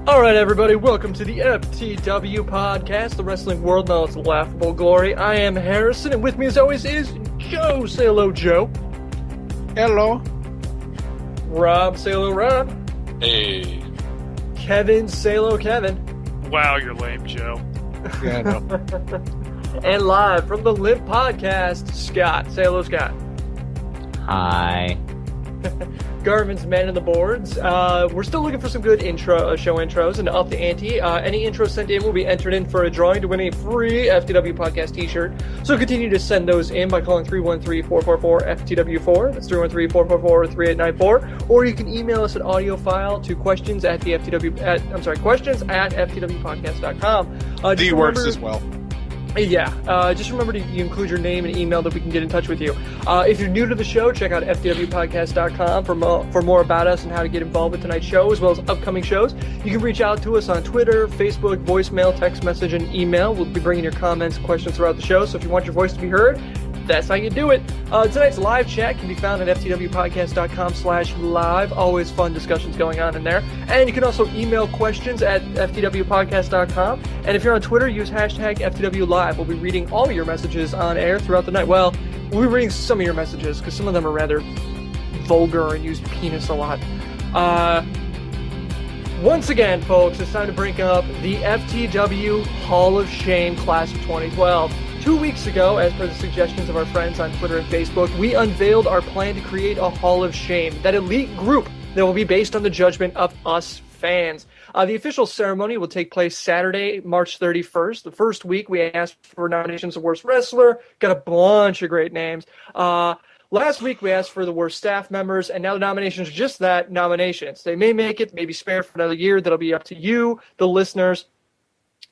All right, everybody, welcome to the FTW podcast, the wrestling world in all its laughable glory. I am Harrison, and with me as always is Joe. Say hello, Joe. Hello. Rob. Say hello, Rob. Hey. Kevin. Say hello, Kevin. Wow, you're lame, Joe. Yeah, I know. And live from the Limp Podcast, Scott. Say hello, Scott. Hi. Garvin's man on the boards. We're still looking for some good show intros and to up the ante. Any intros sent in will be entered in for a drawing to win a free FTW podcast t-shirt. So continue to send those in by calling 313-444-FTW4. That's 313-444-3894. Or you can email us an audio file to questions at FTWpodcast.com. D works as well. Yeah, just remember to include your name and email that we can get in touch with you. If you're new to the show, check out FTWpodcast.com for more about us and how to get involved with tonight's show, as well as upcoming shows. You can reach out to us on Twitter, Facebook, voicemail, text message, and email. We'll be bringing your comments and questions throughout the show, so if you want your voice to be heard, that's how you do it. Tonight's live chat can be found at ftwpodcast.com/live. Always fun discussions going on in there. And you can also email questions at ftwpodcast.com. And if you're on Twitter, use hashtag FTWLive. We'll be reading all your messages on air throughout the night. Well, we'll be reading some of your messages because some of them are rather vulgar and use penis a lot. Once again, folks, it's time to bring up the FTW Hall of Shame Class of 2012. 2 weeks ago, as per the suggestions of our friends on Twitter and Facebook, we unveiled our plan to create a Hall of Shame, that elite group that will be based on the judgment of us fans. The official ceremony will take place Saturday, March 31st. The first week, we asked for nominations of Worst Wrestler, got a bunch of great names. Last week, we asked for the worst staff members, and now the nominations are just that, nominations. They may make it, may be spared for another year. That'll be up to you, the listeners.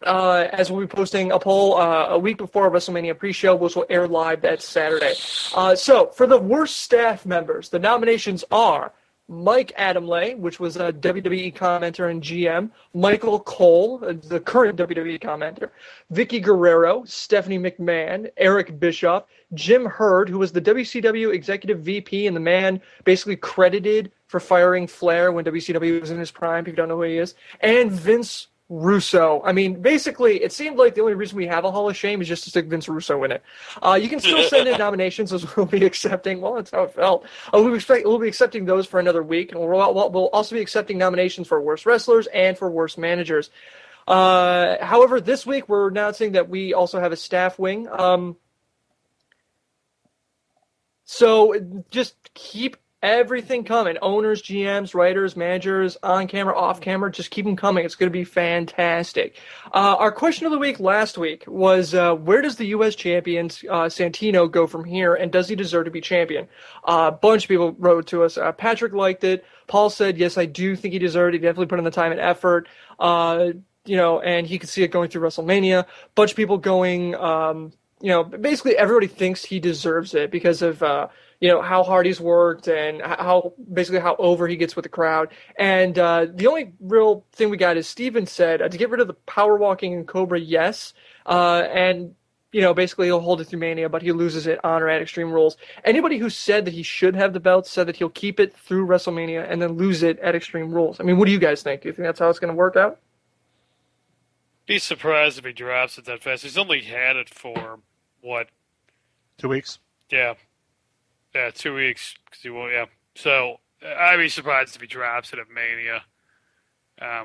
As we'll be posting a poll a week before WrestleMania pre-show, which will air live that Saturday. So, for the worst staff members, the nominations are Mike Adamle, which was a WWE commenter and GM, Michael Cole, the current WWE commenter, Vicky Guerrero, Stephanie McMahon, Eric Bischoff, Jim Hurd, who was the WCW executive VP and the man basically credited for firing Flair when WCW was in his prime, if you don't know who he is, and Vince Russo. I mean, basically, it seemed like the only reason we have a Hall of Shame is just to stick Vince Russo in it. You can still send in nominations, as we'll be accepting. Well, that's how it felt. We'll be accepting those for another week, and we'll also be accepting nominations for worst wrestlers and for worst managers. However, this week we're announcing that we also have a staff wing. So just keep everything coming. Owners, GMs, writers, managers, on camera, off camera, just keep them coming. It's going to be fantastic. Our question of the week last week was, where does the U.S. champion Santino go from here, and does he deserve to be champion? A bunch of people wrote to us. Patrick liked it. Paul said, yes, I do think he deserved it. He definitely put in the time and effort. And he could see it going through WrestleMania. Bunch of people going, basically everybody thinks he deserves it because of, how hard he's worked and how over he gets with the crowd. And the only real thing we got is Steven said to get rid of the power walking and Cobra, yes. And basically he'll hold it through Mania, but he loses it on or at Extreme Rules. Anybody who said that he should have the belt said that he'll keep it through WrestleMania and then lose it at Extreme Rules. I mean, what do you guys think? Do you think that's how it's going to work out? Be surprised if he drops it that fast. He's only had it for, what? 2 weeks? Yeah. Yeah, 2 weeks. Cause he won't, yeah. So, I'd be surprised if he drops it at Mania. I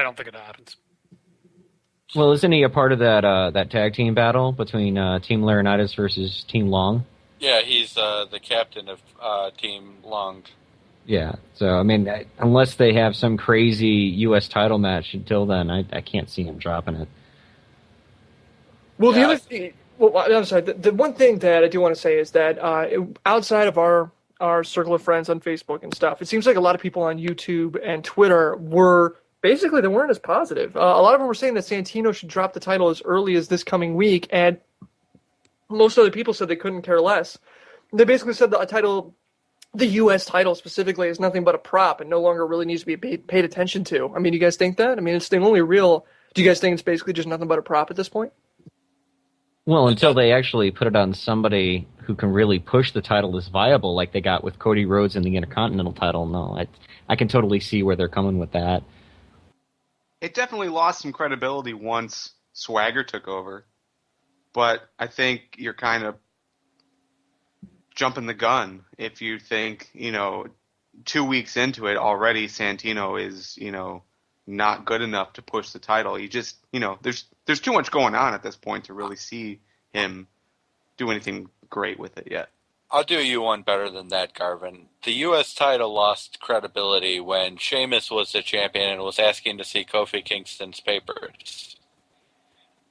don't think it happens. Well, isn't he a part of that tag team battle between Team Laurinaitis versus Team Long? Yeah, he's the captain of Team Long. Yeah, so, I mean, unless they have some crazy U.S. title match until then, I can't see him dropping it. Well, the other thing... Well, I'm sorry. The one thing that I do want to say is that outside of our circle of friends on Facebook and stuff, it seems like a lot of people on YouTube and Twitter they weren't as positive. A lot of them were saying that Santino should drop the title as early as this coming week, and most other people said they couldn't care less. They basically said the U.S. title specifically is nothing but a prop and no longer really needs to be paid attention to. I mean, do you guys think that? I mean, it's the only real... Do you guys think it's basically just nothing but a prop at this point? Well, until they actually put it on somebody who can really push the title is viable, like they got with Cody Rhodes and the Intercontinental title. No, I can totally see where they're coming with that. It definitely lost some credibility once Swagger took over, but I think you're kind of jumping the gun if you think, 2 weeks into it already Santino is, not good enough to push the title. You just, there's too much going on at this point to really see him do anything great with it yet. I'll do you one better than that, Garvin. The U.S. title lost credibility when Sheamus was the champion and was asking to see Kofi Kingston's papers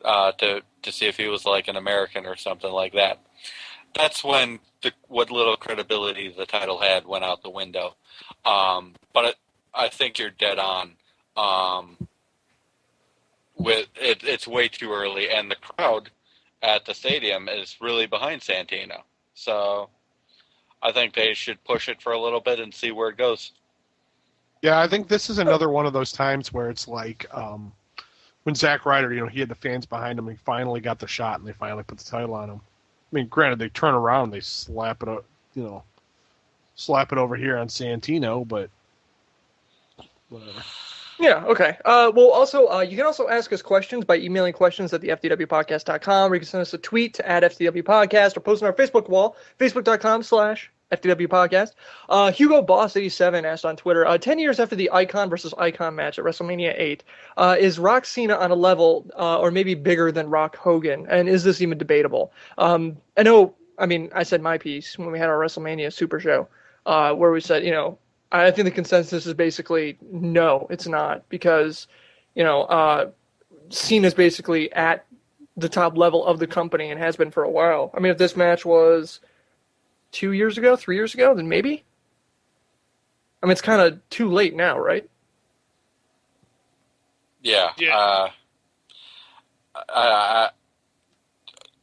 to see if he was like an American or something like that. That's when what little credibility the title had went out the window. But I think you're dead on. It's way too early, and the crowd at the stadium is really behind Santino. So I think they should push it for a little bit and see where it goes. Yeah, I think this is another one of those times where it's like when Zack Ryder, he had the fans behind him, he finally got the shot, and they finally put the title on him. I mean, granted, they turn around, they slap it, slap it over here on Santino, but whatever. Yeah, okay. Well, also, you can also ask us questions by emailing questions at theftwpodcast.com, or you can send us a tweet to @FTWpodcast, or post on our Facebook wall, facebook.com/FTWpodcast. Hugo Boss 87 asked on Twitter, 10 years after the Icon versus Icon match at WrestleMania 8, is Rock Cena on a level, or maybe bigger than Rock Hogan? And is this even debatable? I said my piece when we had our WrestleMania Super Show, where we said, I think the consensus is basically no, it's not, because, Cena's basically at the top level of the company and has been for a while. I mean, if this match was 2 years ago, 3 years ago, then maybe. I mean, it's kind of too late now, right? Yeah.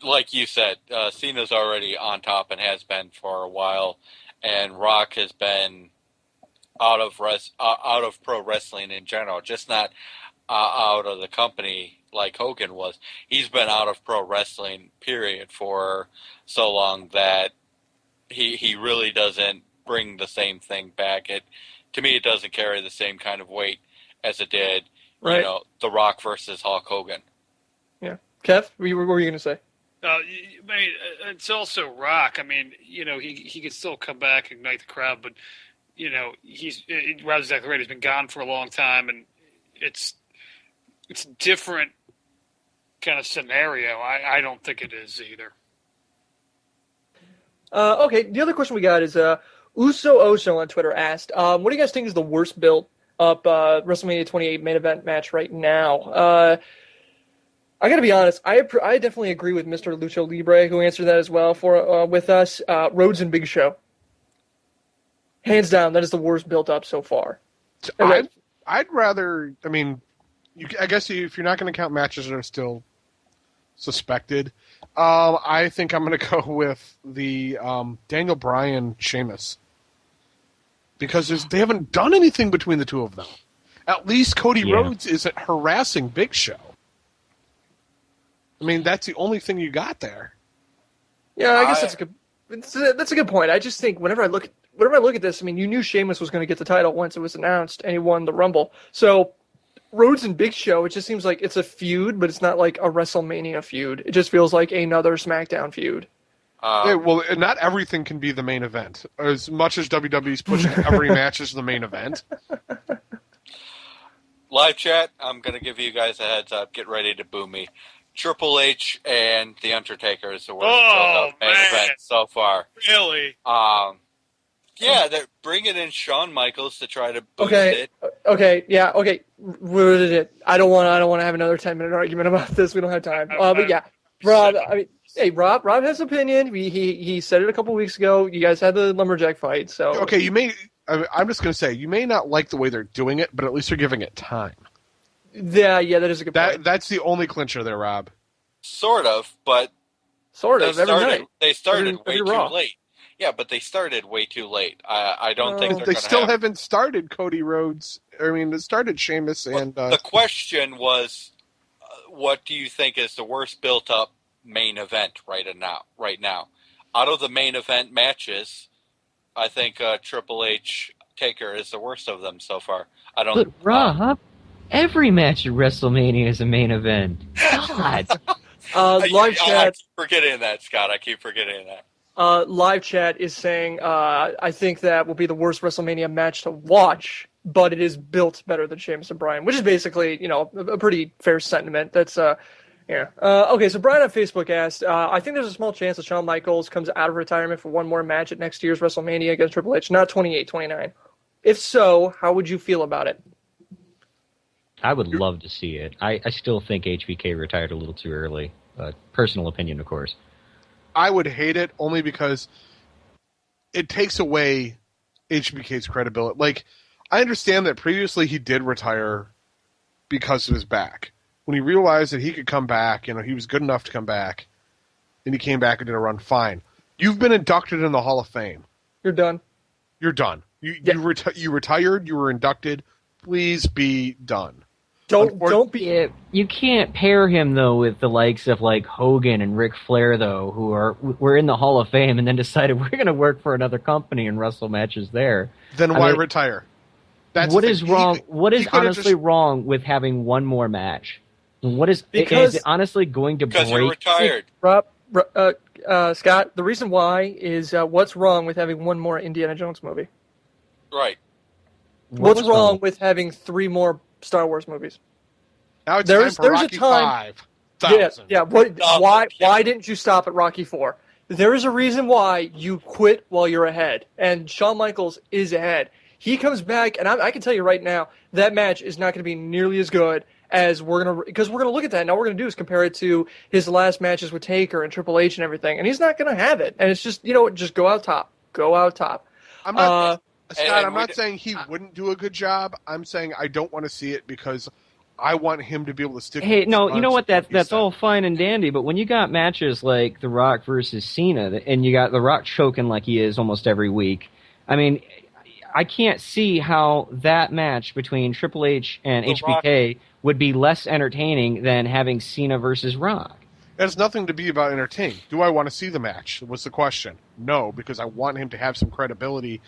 Like you said, Cena's already on top and has been for a while, and Rock has been out of pro wrestling in general, just not out of the company like Hogan was. He's been out of pro wrestling, period, for so long that he really doesn't bring the same thing back. To me, it doesn't carry the same kind of weight as it did, right. The Rock versus Hulk Hogan. Yeah. Kev, what were you going to say? It's also Rock. I mean, he can still come back and ignite the crowd, but Rob's exactly right. He's been gone for a long time, and it's a different kind of scenario. I don't think it is either. Okay, the other question we got is Uso Oso on Twitter asked, what do you guys think is the worst built up WrestleMania 28 main event match right now? I got to be honest, I definitely agree with Mr. Lucho Libre, who answered that as well with us. Rhodes and Big Show. Hands down, that is the worst built up so far. I'd rather, I guess if you're not going to count matches that are still suspected, I think I'm going to go with the Daniel Bryan Sheamus. Because they haven't done anything between the two of them. At least Cody Rhodes isn't harassing Big Show. That's the only thing you got there. Yeah, I guess that's a good point. I just think whenever I look at this, you knew Sheamus was going to get the title once it was announced, and he won the Rumble. So Rhodes and Big Show, it just seems like it's a feud, but it's not like a WrestleMania feud. It just feels like another SmackDown feud. Not everything can be the main event. As much as WWE's pushing every match as the main event. Live chat, I'm going to give you guys a heads up. Get ready to boo me. Triple H and The Undertaker is the worst main event so far. Really? Yeah, they're bringing in Shawn Michaels to try to boost it. Okay, yeah, okay. I don't want to have another 10-minute argument about this. We don't have time. But yeah, Rob. Rob has an opinion. He said it a couple weeks ago. You guys had the lumberjack fight, so okay. I'm just going to say you may not like the way they're doing it, but at least they're giving it time. Yeah, that is a good point. That's the only clincher there, Rob. Sort of, but every night. They started way too late. Yeah, but they started way too late. I don't think they still haven't started Cody Rhodes. It started Sheamus and. The question was, what do you think is the worst built-up main event right now? out of the main event matches, I think Triple H Taker is the worst of them so far. I don't. But Rob, every match at WrestleMania is a main event. God. Live chat. I keep forgetting that, Scott. I keep forgetting that. Live chat is saying, I think that will be the worst WrestleMania match to watch, but it is built better than Sheamus and Bryan, which is basically, a pretty fair sentiment. That's, yeah. Okay, so Brian on Facebook asked, I think there's a small chance that Shawn Michaels comes out of retirement for one more match at next year's WrestleMania against Triple H, not 28, 29. If so, how would you feel about it? I would love to see it. I still think HBK retired a little too early. Personal opinion, of course. I would hate it only because it takes away HBK's credibility. Like, I understand that previously he did retire because of his back. When he realized that he could come back, he was good enough to come back, and he came back and did a run, fine. You've been inducted in the Hall of Fame. You're done. You're done. You retired, you were inducted. Please be done. Don't be. You can't pair him though with the likes of like Hogan and Ric Flair though, who were in the Hall of Fame and then decided we're going to work for another company and wrestle matches there. Then why retire? That's what is wrong? What is honestly wrong with having one more match? What is it honestly going to break? Because you're retired. Scott, the reason why is what's wrong with having one more Indiana Jones movie? Right. What's wrong with having 3 more Star Wars movies? Now it's time for Rocky 5,000. Yeah. Why didn't you stop at Rocky 4? There is a reason why you quit while you're ahead, and Shawn Michaels is ahead. He comes back, and I can tell you right now, that match is not going to be nearly as good as because we're gonna look at that. And all we're gonna do is compare it to his last matches with Taker and Triple H and everything, and he's not gonna have it. And it's just just go out top. I'm not. Scott, I'm not saying he wouldn't do a good job. I'm saying I don't want to see it because I want him to be able to stick. Hey, no, you know what? That's all fine and dandy, but when you got matches like The Rock versus Cena, and you got The Rock choking like he is almost every week, I mean, I can't see how that match between Triple H and HBK would be less entertaining than having Cena versus Rock. It has nothing to be about entertaining. Do I want to see the match? Was the question. No, because I want him to have some credibility.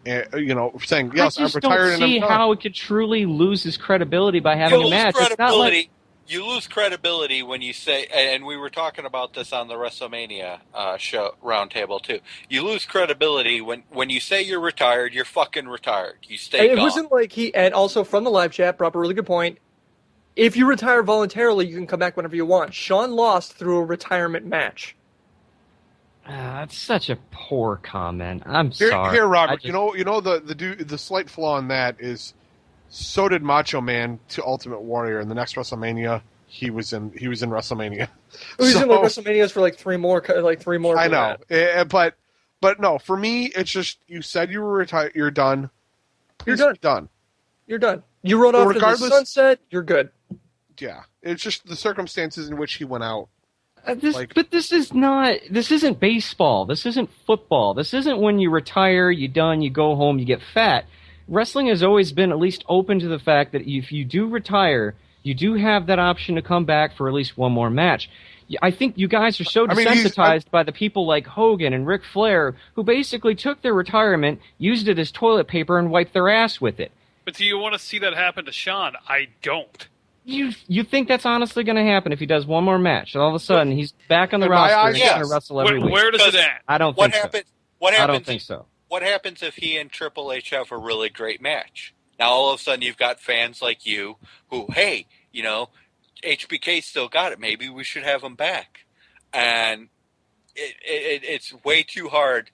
Saying yes, I'm retired. I just don't see how it could truly lose his credibility by having a match. It's not like... You lose credibility when you say, and we were talking about this on the WrestleMania show roundtable too. You lose credibility when you say you're retired. You're fucking retired. You stay gone. It wasn't like and also from the live chat, brought up a really good point. If you retire voluntarily, you can come back whenever you want. Shawn lost through a retirement match. That's such a poor comment. I'm sorry. Here, Robert. The slight flaw in that is, so did Macho Man to Ultimate Warrior. In the next WrestleMania, he was in WrestleMania. He was in WrestleManias for like three more. I know, but no. For me, it's just you said you were retired. You're done. You're done. You're done. You rode off to the sunset. You're good. Yeah, it's just the circumstances in which he went out. But this isn't baseball. This isn't football. This isn't when you retire, you're done, you go home, you get fat. Wrestling has always been at least open to the fact that if you do retire, you do have that option to come back for at least one more match. I think you guys are so desensitized by the people like Hogan and Ric Flair, who basically took their retirement, used it as toilet paper, and wiped their ass with it. But do you want to see that happen to Shawn? I don't. You think that's honestly going to happen if he does one more match? And all of a sudden, he's back on the roster and he's going to wrestle every week. Where does it end? I don't think so. I don't think so. What happens if he and Triple H have a really great match? Now, all of a sudden, you've got fans like you who, hey, HBK still got it. Maybe we should have him back. And it's way too hard.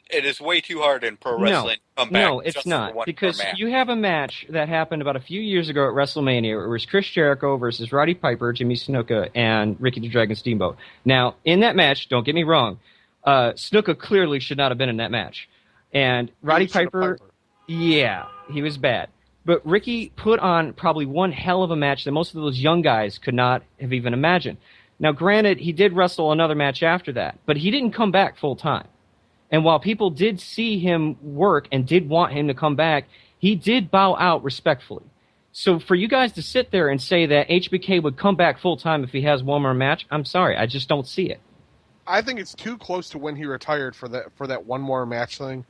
It is way too hard in pro wrestling to come back. No, it's not. Because you have a match that happened about a few years ago at WrestleMania. It was Chris Jericho versus Roddy Piper, Jimmy Snuka, and Ricky the Dragon Steamboat. Now, in that match, don't get me wrong, Snuka clearly should not have been in that match. And Roddy Piper, yeah, he was bad. But Ricky put on probably one hell of a match that most of those young guys could not have even imagined. Now, granted, he did wrestle another match after that, but he didn't come back full time. And while people did see him work and did want him to come back, he did bow out respectfully. So for you guys to sit there and say that HBK would come back full time if he has one more match, I'm sorry, I just don't see it. I think it's too close to when he retired for that one more match thing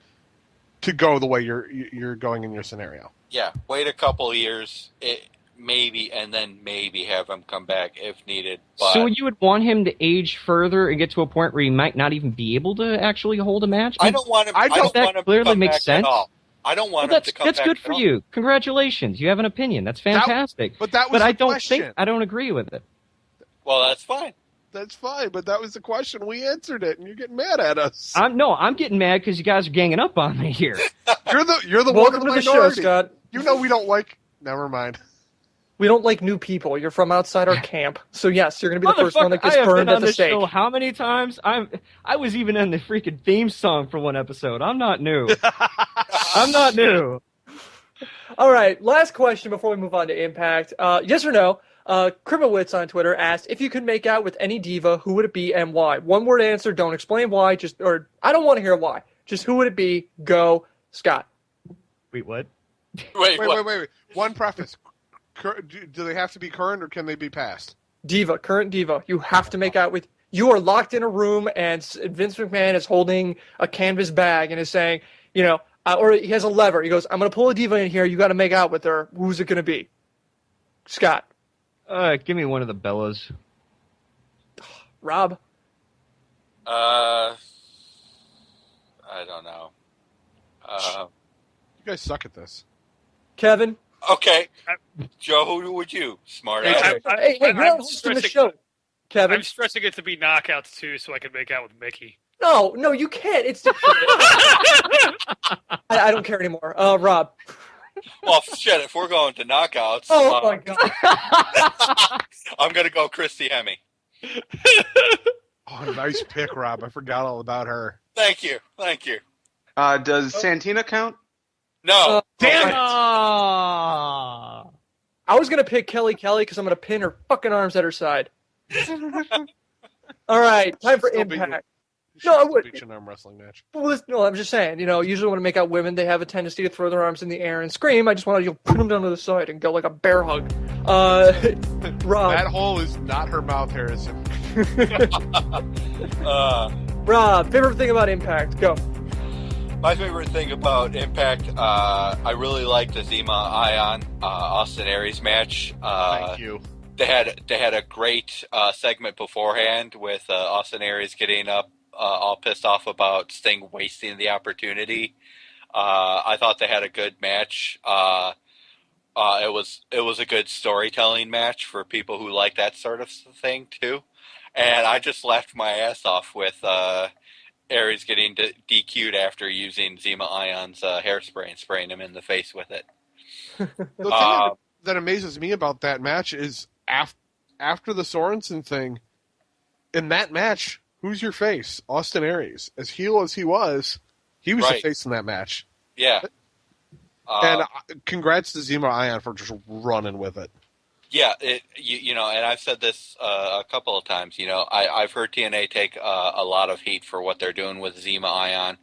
to go the way you're going in your scenario. Yeah, wait a couple years, maybe, and then maybe have him come back if needed. But so you would want him to age further and get to a point where he might not even be able to actually hold a match? I don't want him. I don't want him clearly to come makes back sense. at all. I don't want him to come back. That's good for you. Congratulations, you have an opinion. That's fantastic. But I don't agree with it. Well, that's fine. That's fine, but that was the question. We answered it, and you're getting mad at us. I'm getting mad because you guys are ganging up on me here. You're the Welcome one to the show, Scott. You know we don't like. Never mind. We don't like new people. You're from outside our camp, so yes, you're going to be the first one that gets burned at the stake. Show how many times? I was even in the freaking theme song for one episode. I'm not new. I'm not new. All right, last question before we move on to Impact. Yes or no? Krimowitz on Twitter asked, if you could make out with any diva, who would it be and why? One word answer, don't explain why, I don't want to hear why. Just who would it be? Go, Scott. Wait, what? Wait. One preface. Do they have to be current or can they be past? Diva, current diva. You have to make out with, you are locked in a room and Vince McMahon is holding a canvas bag and is saying, or he has a lever. He goes, I'm going to pull a diva in here. You got to make out with her. Who's it going to be? Scott. Give me one of the Bellas. Rob. I don't know. You guys suck at this. Kevin. Okay. Joe, who would you? Smart ass. Hey, you're not hosting the show. Kevin. I'm stressing it to be knockouts, too, so I can make out with Mickey. No, you can't. It's I don't care anymore. Rob. Well, shit, if we're going to knockouts... Oh, my God. I'm going to go Christy Hemme. Oh, nice pick, Rob. I forgot all about her. Thank you. Does Santino count? No. Damn it! I was going to pick Kelly because I'm going to pin her fucking arms at her side. All right, time for Impact. No, I would. Beach and arm wrestling match. Well, no, I'm just saying, usually when I make out women, they have a tendency to throw their arms in the air and scream. I just want to put them down to the side and go like a bear hug. Rob. That hole is not her mouth, Harrison. Rob, favorite thing about Impact? Go. My favorite thing about Impact, I really liked the Zima Ion Austin Aries match. Thank you. They had a great segment beforehand with Austin Aries getting up all pissed off about Sting wasting the opportunity. I thought they had a good match. It was a good storytelling match for people who like that sort of thing too. And I just laughed my ass off with Aries getting DQ'd after using Zima Ion's hairspray and spraying him in the face with it. The thing that amazes me about that match is after the Sorensen thing, in that match, who's your face? Austin Aries. As heel as he was right. the face in that match. Yeah. And congrats to Zima Ion for just running with it. Yeah, and I've said this a couple of times. I've heard TNA take a lot of heat for what they're doing with Zima Ion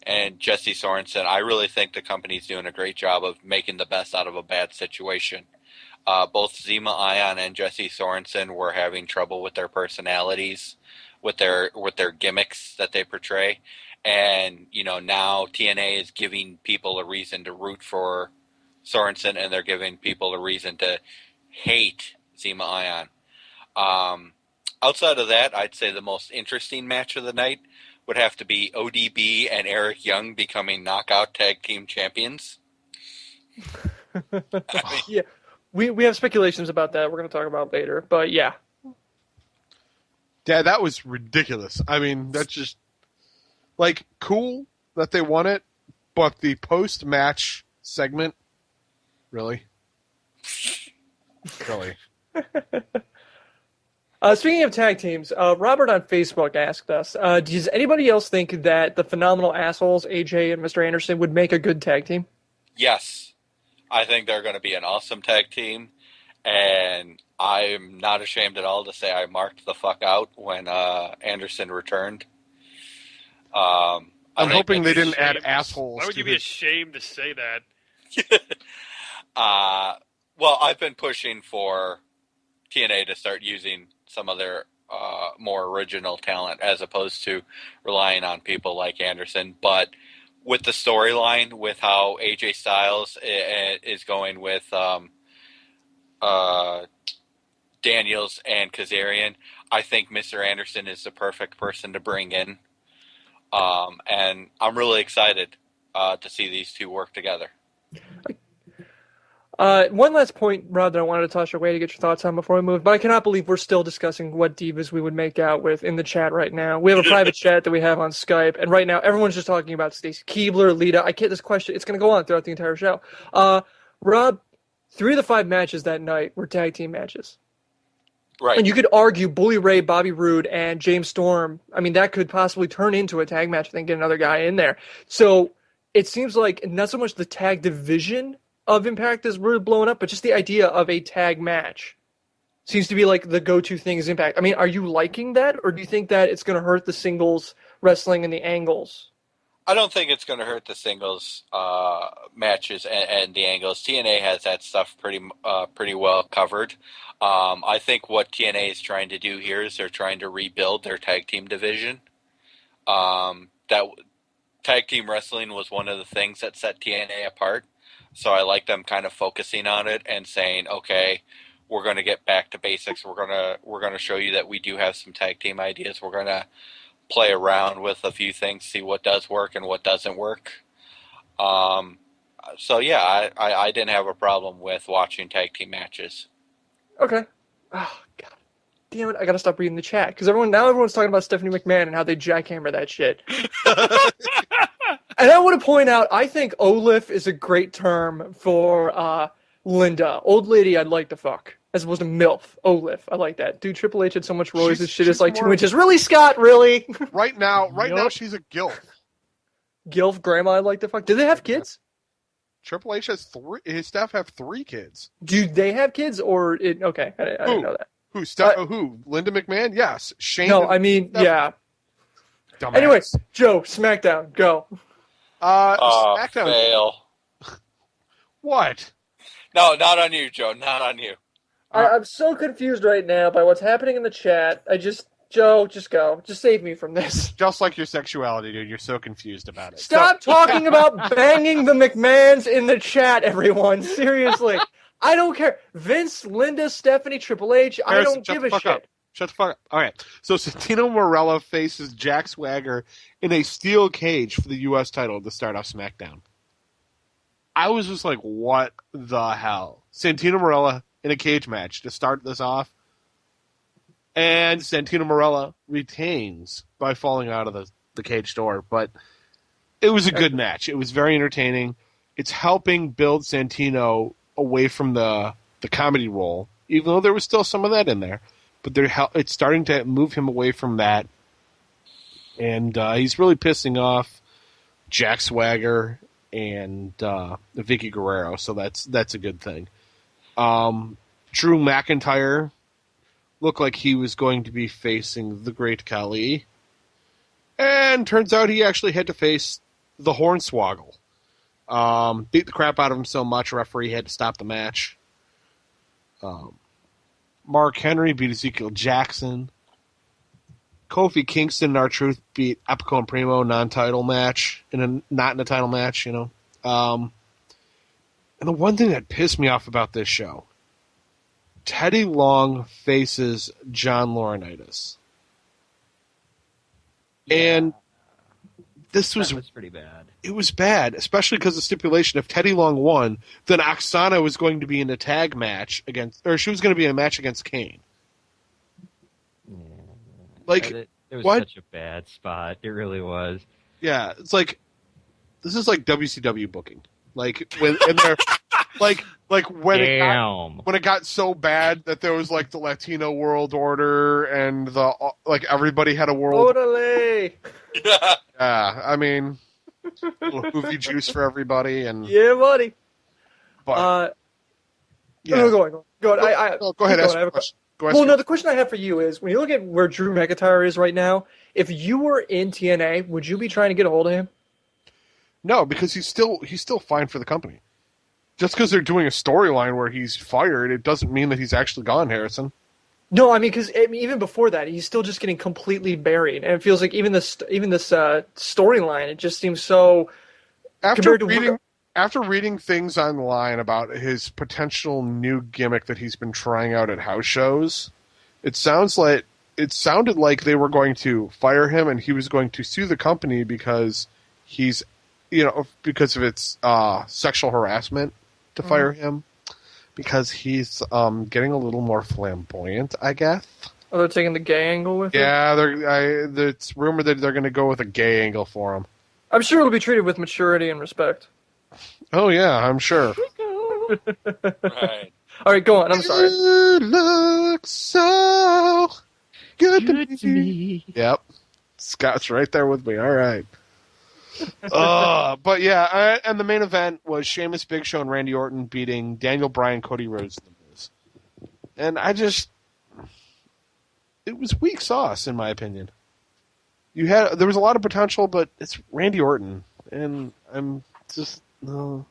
and Jesse Sorensen. I really think the company's doing a great job of making the best out of a bad situation. Both Zima Ion and Jesse Sorensen were having trouble with their personalities, with their gimmicks that they portray, and now TNA is giving people a reason to root for Sorensen, and they're giving people a reason to hate Zima Ion. Outside of that, I'd say the most interesting match of the night would have to be ODB and Eric Young becoming Knockout Tag Team Champions. Yeah. We have speculations about that. We're going to talk about later, but yeah. Yeah, that was ridiculous. I mean, that's just cool that they won it, but the post-match segment, really? Really? Speaking of tag teams, Robert on Facebook asked us, does anybody else think that the phenomenal assholes, AJ and Mr. Anderson, would make a good tag team? Yes. I think they're going to be an awesome tag team, and I'm not ashamed at all to say I marked the fuck out when Anderson returned. I'm hoping they didn't add assholes. Why would you be ashamed to say that? Well, I've been pushing for TNA to start using some of their more original talent as opposed to relying on people like Anderson. But with the storyline, with how AJ Styles is going with Daniels and Kazarian, I think Mr. Anderson is the perfect person to bring in. And I'm really excited to see these two work together. One last point, Rob, that I wanted to toss your way to get your thoughts on before we move, but I cannot believe we're still discussing what divas we would make out with in the chat right now. We have a private chat that we have on Skype, and right now everyone's just talking about Stacey Keibler, Lita. I can't, this question, it's going to go on throughout the entire show. Rob, 3 of the 5 matches that night were tag team matches. Right. And you could argue Bully Ray, Bobby Roode, and James Storm. I mean, that could possibly turn into a tag match if they get another guy in there. So it seems like not so much the tag division of Impact is really blowing up, but just the idea of a tag match seems to be like the go-to thing is Impact. I mean, are you liking that, or do you think that it's going to hurt the singles wrestling and the angles? I don't think it's going to hurt the singles matches and the angles. TNA has that stuff pretty well covered. I think what TNA is trying to do here is they're trying to rebuild their tag team division. That tag team wrestling was one of the things that set TNA apart. So I like them kind of focusing on it and saying, okay, we're going to get back to basics. We're going to show you that we do have some tag team ideas. We're going to play around with a few things, see what does work and what doesn't work. So yeah, I didn't have a problem with watching tag team matches. Okay. Oh God, damn it! I gotta stop reading the chat because everyone's talking about Stephanie McMahon and how they jackhammer that shit. And I want to point out, I think Olif is a great term for Linda, old lady I'd like to fuck, as opposed to MILF. Olif, I like that. Dude, Triple H had so much Roy's, this shit is like 2 inches. Really, Scott? Really? Right now, she's a gilf. Gilf grandma I'd like to fuck. Do they have kids? Triple H has 3. His staff have 3 kids. Do they have kids, or it? Okay, I didn't know that. Who? Linda McMahon? Yes. Shane. No, I mean, yeah. Dumbass. Anyway, Joe, SmackDown, go. SmackDown. Fail. What? No, not on you, Joe. Not on you. I'm so confused right now by what's happening in the chat. Joe, just go. Just save me from this. Just like your sexuality, dude. You're so confused about it. Stop talking about banging the McMahons in the chat, everyone. Seriously. I don't care. Vince, Linda, Stephanie, Triple H, I don't give a shit. Up. Shut the fuck up. All right. So Santino Marella faces Jack Swagger in a steel cage for the U.S. title to start off SmackDown. I was just like, what the hell? Santino Marella in a cage match to start this off. And Santino Marella retains by falling out of the cage door. But it was a good match. It was very entertaining. It's helping build Santino away from the comedy role, even though there was still some of that in there. But it's starting to move him away from that. And he's really pissing off Jack Swagger and Vicky Guerrero, so that's a good thing. Drew McIntyre looked like he was going to be facing the Great Khali. And turns out he actually had to face the Hornswoggle. Beat the crap out of him so much, referee had to stop the match. Mark Henry beat Ezekiel Jackson. Kofi Kingston and R-Truth beat Epico and Primo non-title match, not in a title match, you know. And the one thing that pissed me off about this show, Teddy Long faces John Laurinaitis. Yeah. And this was pretty bad. It was bad, especially because the stipulation, if Teddy Long won, then Oksana was going to be in a tag match she was going to be in a match against Kane. Yeah. Like, it was what? Such a bad spot. It really was. Yeah, it's like, this is like WCW booking. Like when they're like when it got so bad that there was like the Latino World Order and the everybody had a world. Totally. Yeah, I mean, a little movie juice for everybody and yeah, buddy. But yeah. Go ahead. Go ahead. Ask a question. No, the question I have for you is, when you look at where Drew McIntyre is right now, if you were in TNA, would you be trying to get a hold of him? No, because he's still fine for the company. Just because they're doing a storyline where he's fired, it doesn't mean that he's actually gone, Harrison. No, I mean, because even before that, he's still just getting completely buried, and it feels like even this storyline, it just seems so. After reading things online about his potential new gimmick that he's been trying out at house shows, it sounded like they were going to fire him and he was going to sue the company because because of its sexual harassment to fire him. Because he's getting a little more flamboyant, I guess. Oh, they're taking the gay angle with it? Yeah, it's rumored that they're going to go with a gay angle for him. I'm sure it'll be treated with maturity and respect. Oh, yeah, I'm sure. Right. All right, go on. I'm sorry. You look so good to me. Yep. Scott's right there with me. All right. But yeah, and the main event was Sheamus, Big Show, and Randy Orton beating Daniel Bryan, Cody Rhodes, and The Miz. And it was weak sauce in my opinion. There was a lot of potential, but it's Randy Orton, and I'm just no.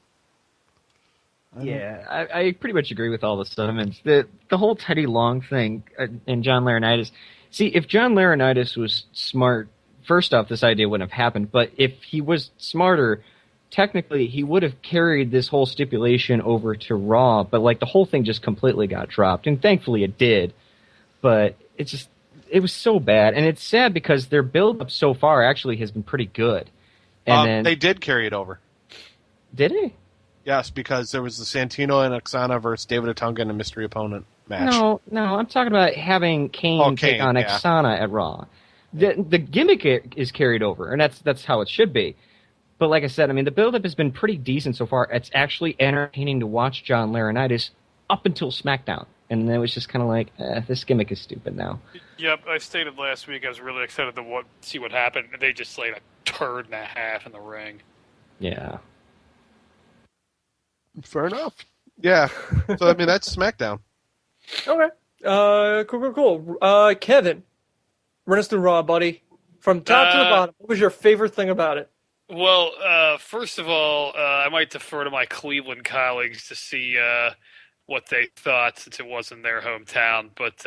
Yeah, I pretty much agree with all the sentiments. The whole Teddy Long thing and John Laurinaitis. See, if John Laurinaitis was smart. First off, this idea wouldn't have happened, but if he was smarter, technically he would have carried this whole stipulation over to Raw, but the whole thing just completely got dropped, and thankfully it did. But it was so bad, and it's sad because their build-up so far actually has been pretty good. And then, they did carry it over. Did he? Yes, because there was the Santino and Oksana versus David Otunga in a mystery opponent match. No, I'm talking about having Kane take on Oksana at Raw. The gimmick is carried over, and that's how it should be. But like I said, I mean, the build-up has been pretty decent so far. It's actually entertaining to watch John Laurinaitis up until SmackDown. And then it was just kind of like, this gimmick is stupid now. Yep, I stated last week I was really excited to see what happened. They just laid a turd and a half in the ring. Yeah. Fair enough. Yeah. So, I mean, that's SmackDown. Okay. Cool. Kevin, run us through Raw, buddy. From top to the bottom, what was your favorite thing about it? Well, first of all, I might defer to my Cleveland colleagues to see what they thought since it wasn't their hometown, but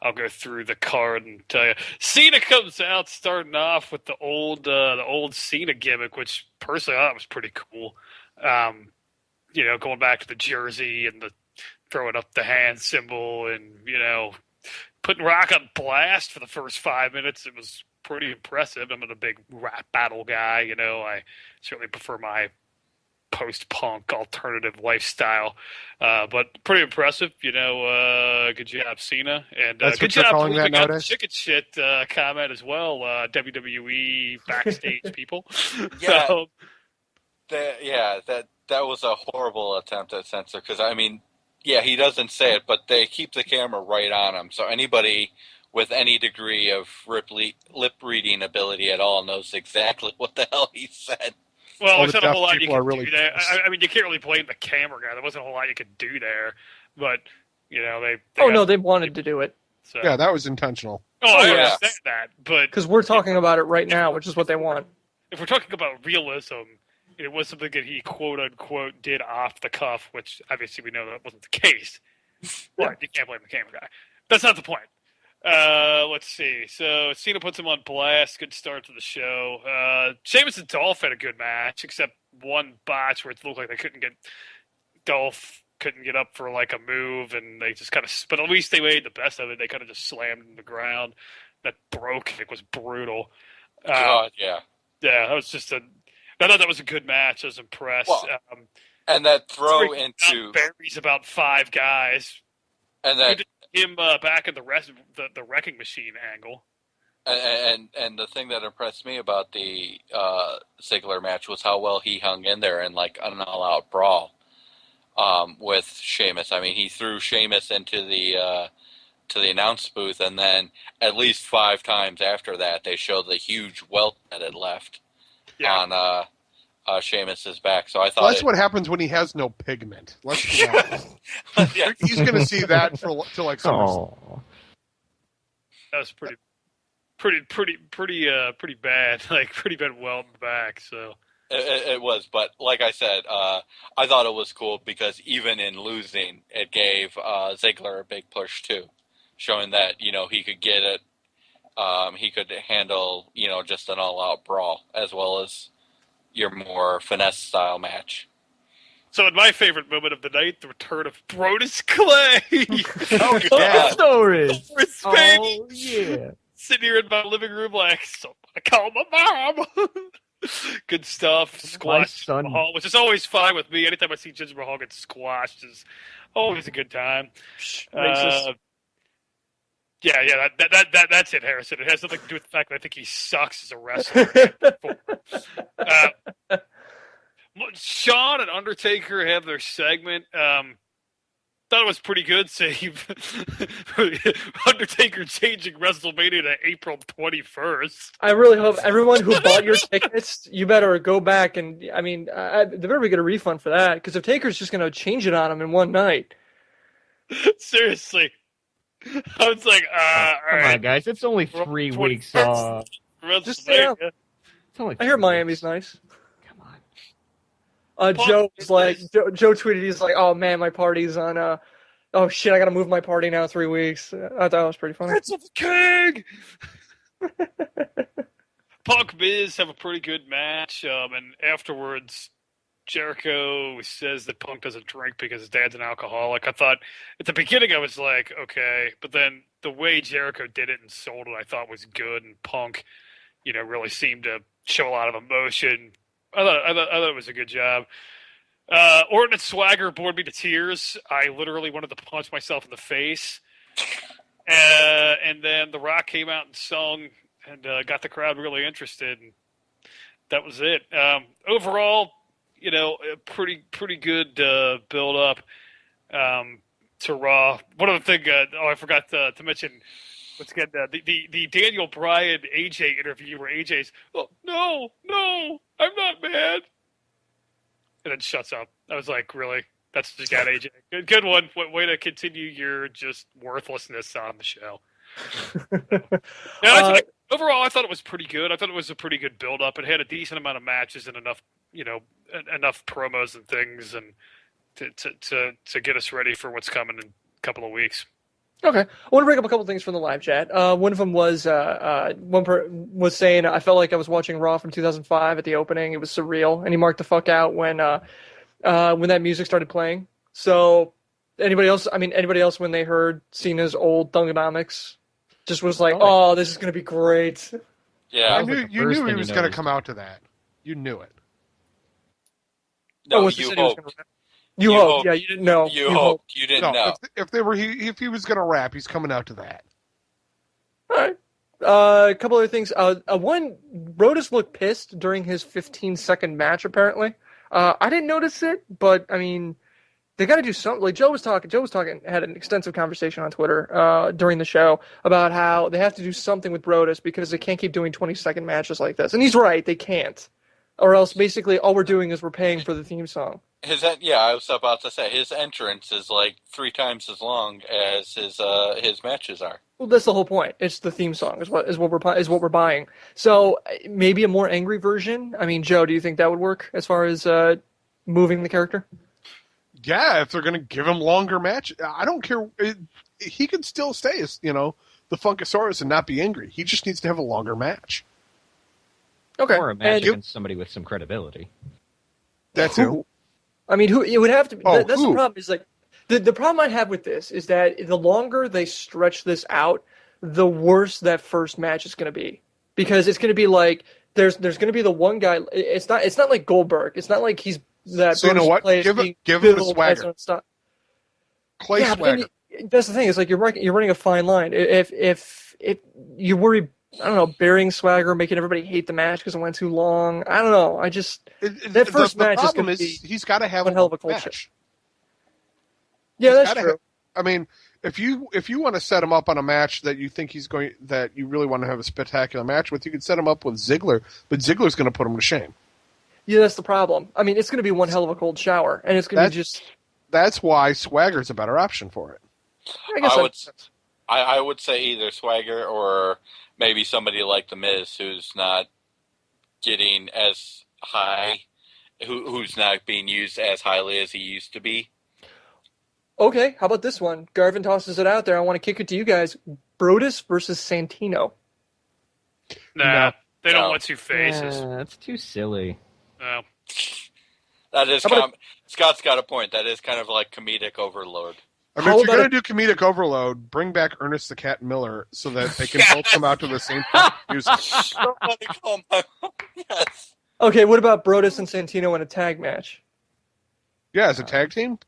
I'll go through the card and tell you. Cena comes out starting off with the old Cena gimmick, which personally I thought was pretty cool. Going back to the jersey and the throwing up the hand symbol and, putting Rock on blast for the first 5 minutes. It was pretty impressive. I'm a big rap battle guy. I certainly prefer my post-punk alternative lifestyle, but pretty impressive. Good job, Cena, and good job proving out the chicken shit comment as well. WWE backstage people. Yeah, that was a horrible attempt at censor because I mean, yeah, he doesn't say it, but they keep the camera right on him, so anybody with any degree of lip reading ability at all knows exactly what the hell he said. Well, there's not a whole lot you can do there. I mean, you can't really blame the camera guy. There wasn't a whole lot you could do there, but they wanted to do it. So. Yeah, that was intentional. I understand that, but because we're talking about it right now, which is what they want. If we're talking about realism, it was something that he quote unquote did off the cuff, which obviously we know that wasn't the case. But you can't blame the camera guy. That's not the point. Let's see. So Cena puts him on blast. Good start to the show. Sheamus and Dolph had a good match, except one botch where it looked like Dolph couldn't get up for like a move, and they just kind of. But at least they made the best of it. They kind of just slammed him to the ground. That broke. It was brutal. God, yeah. Yeah, that was just I thought that was a good match. I was impressed. Well, and that throw into buries about 5 guys, and that him back at the wrecking machine angle. And the thing that impressed me about the Ziggler match was how well he hung in there in like an all-out brawl with Sheamus. I mean, he threw Sheamus into the to the announce booth, and then at least 5 times after that, they showed the huge welt that had left on Sheamus's back. So I thought that's what happens when he has no pigment. Let's be honest. He's going to see that till like SummerSlam. That was pretty bad. Like pretty bad welt in the back. So it was, but like I said, I thought it was cool because even in losing, it gave Ziggler a big push too. showing that, he could get it. He could handle, just an all-out brawl as well as your more finesse-style match. So, in my favorite moment of the night, the return of Brodus Clay. Oh, yeah. Stories. Oh, yeah. Sitting here in my living room like, so I call my mom. Good stuff. Squash Mahal, which is always fine with me. Anytime I see Jinder Mahal get squashed is always a good time. Yeah, that's it, Harrison. It has nothing to do with the fact that I think he sucks as a wrestler. Shawn and Undertaker have their segment. Thought it was pretty good. Save Undertaker changing WrestleMania to April 21st. I really hope everyone who bought your tickets, you better go back and, they better get a refund for that, because if Taker's just going to change it on them in one night. Seriously. I was like, all come right. on, guys. It's only 3 weeks. Just, I hear Miami's nice. Joe was like, Joe tweeted, he's like, oh man, my party's on, oh shit, I gotta move my party now 3 weeks. I thought that was pretty funny. Prince of the King! Punk Miz have a pretty good match, and afterwards, Jericho says that Punk doesn't drink because his dad's an alcoholic. I thought, at the beginning I was like, okay, but then the way Jericho did it and sold it I thought was good, and Punk, really seemed to show a lot of emotion. I thought it was a good job. Orton and Swagger bored me to tears. I literally wanted to punch myself in the face. And then The Rock came out and sung and got the crowd really interested. And that was it. Overall, a pretty good build up to Raw. One other thing, I forgot to mention. Once again, the Daniel Bryan AJ interview where AJ's, oh, no, I'm not mad. And then shuts up. I was like, really? That's just got AJ. Good one. Way to continue your just worthlessness on the show. Overall, I thought it was pretty good. I thought it was a pretty good build-up. It had a decent amount of matches and enough, enough promos and things and to get us ready for what's coming in a couple of weeks. Okay, I want to bring up a couple things from the live chat. One of them was was saying, I felt like I was watching Raw from 2005 at the opening. It was surreal, and he marked the fuck out when that music started playing. So anybody else when they heard Cena's old Thuganomics just was like, oh, this is going to be great. Yeah, you knew he was going to come out to that. You knew it. No, you hoped. You hoped, yeah, you didn't know. You hoped, you didn't know. If he was going to rap, he's coming out to that. All right. A couple other things. One, Brodus looked pissed during his 15-second match, apparently. I didn't notice it, but, they got to do something. Like, Joe was talking, had an extensive conversation on Twitter during the show about how they have to do something with Brodus because they can't keep doing 20-second matches like this. And he's right, they can't. Or else, basically, all we're doing is we're paying for the theme song. I was about to say, his entrance is like 3 times as long as his matches are. Well, that's the whole point. It's the theme song is what we're buying. So maybe a more angry version. Joe, do you think that would work as far as moving the character? Yeah, if they're going to give him longer match, I don't care. He can still stay as the Funkasaurus and not be angry. He just needs to have a longer match. Okay, or a match against somebody with some credibility. That's who. Who it would have to be. That's who? The problem. Is like the problem I have with this is that the longer they stretch this out, the worse that first match is going to be, because it's going to be like there's going to be the one guy. It's not like Goldberg. It's not like he's that. So you know what? Give him the swagger. Clay swagger. That's the thing. It's like you're running a fine line. If you worry, I don't know, burying Swagger, making everybody hate the match because it went too long. I don't know. That first match is going to be he's got to have one hell of a match. culture. Yeah, that's true. If you want to set him up on a match that you think that you really want to have a spectacular match with, you can set him up with Ziggler, but Ziggler's going to put him to shame. Yeah, that's the problem. It's going to be one hell of a cold shower, and it's going to be just. That's why Swagger's a better option for it. I would say either Swagger or maybe somebody like The Miz, who's not getting as high, who's not being used as highly as he used to be. Okay, how about this one? Garvin tosses it out there. I want to kick it to you guys. Brodus versus Santino. Nah, No. they don't want two faces. That's too silly. No. That is Scott's got a point. That is kind of like comedic overload. I mean, if you're going to do comedic overload, bring back Ernest the Cat Miller so that they can both come out to the same music. Yes. Okay, what about Brodus and Santino in a tag match? Yeah, as a tag team?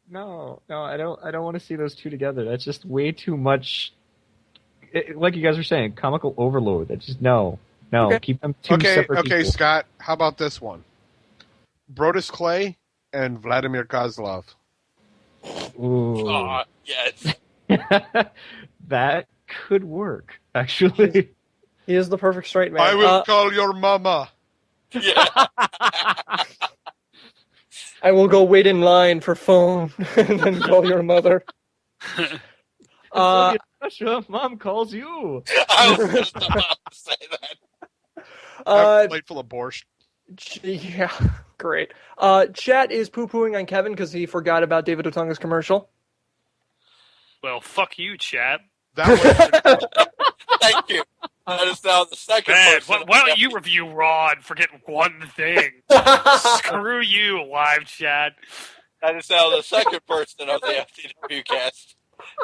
No, I don't want to see those two together. That's just way too much. Like you guys were saying, comical overload. That's just no. Okay. Keep them two separate people. Scott. How about this one? Brodus Clay and Vladimir Kozlov. Ooh. Oh, yes. That could work, actually. He is the perfect straight man. I will call your mama. Yeah. I will go wait in line for phone and then call your mother. Mom calls you. I was just about to say that. I'm a plate full of borscht. Yeah, great. Chat is poo-pooing on Kevin because he forgot about David Otunga's commercial. Well, fuck you, chat. Thank you. That is now the second person. Why don't you review Raw and forget one thing? Screw you, live chat. That is now the second person of the FTW cast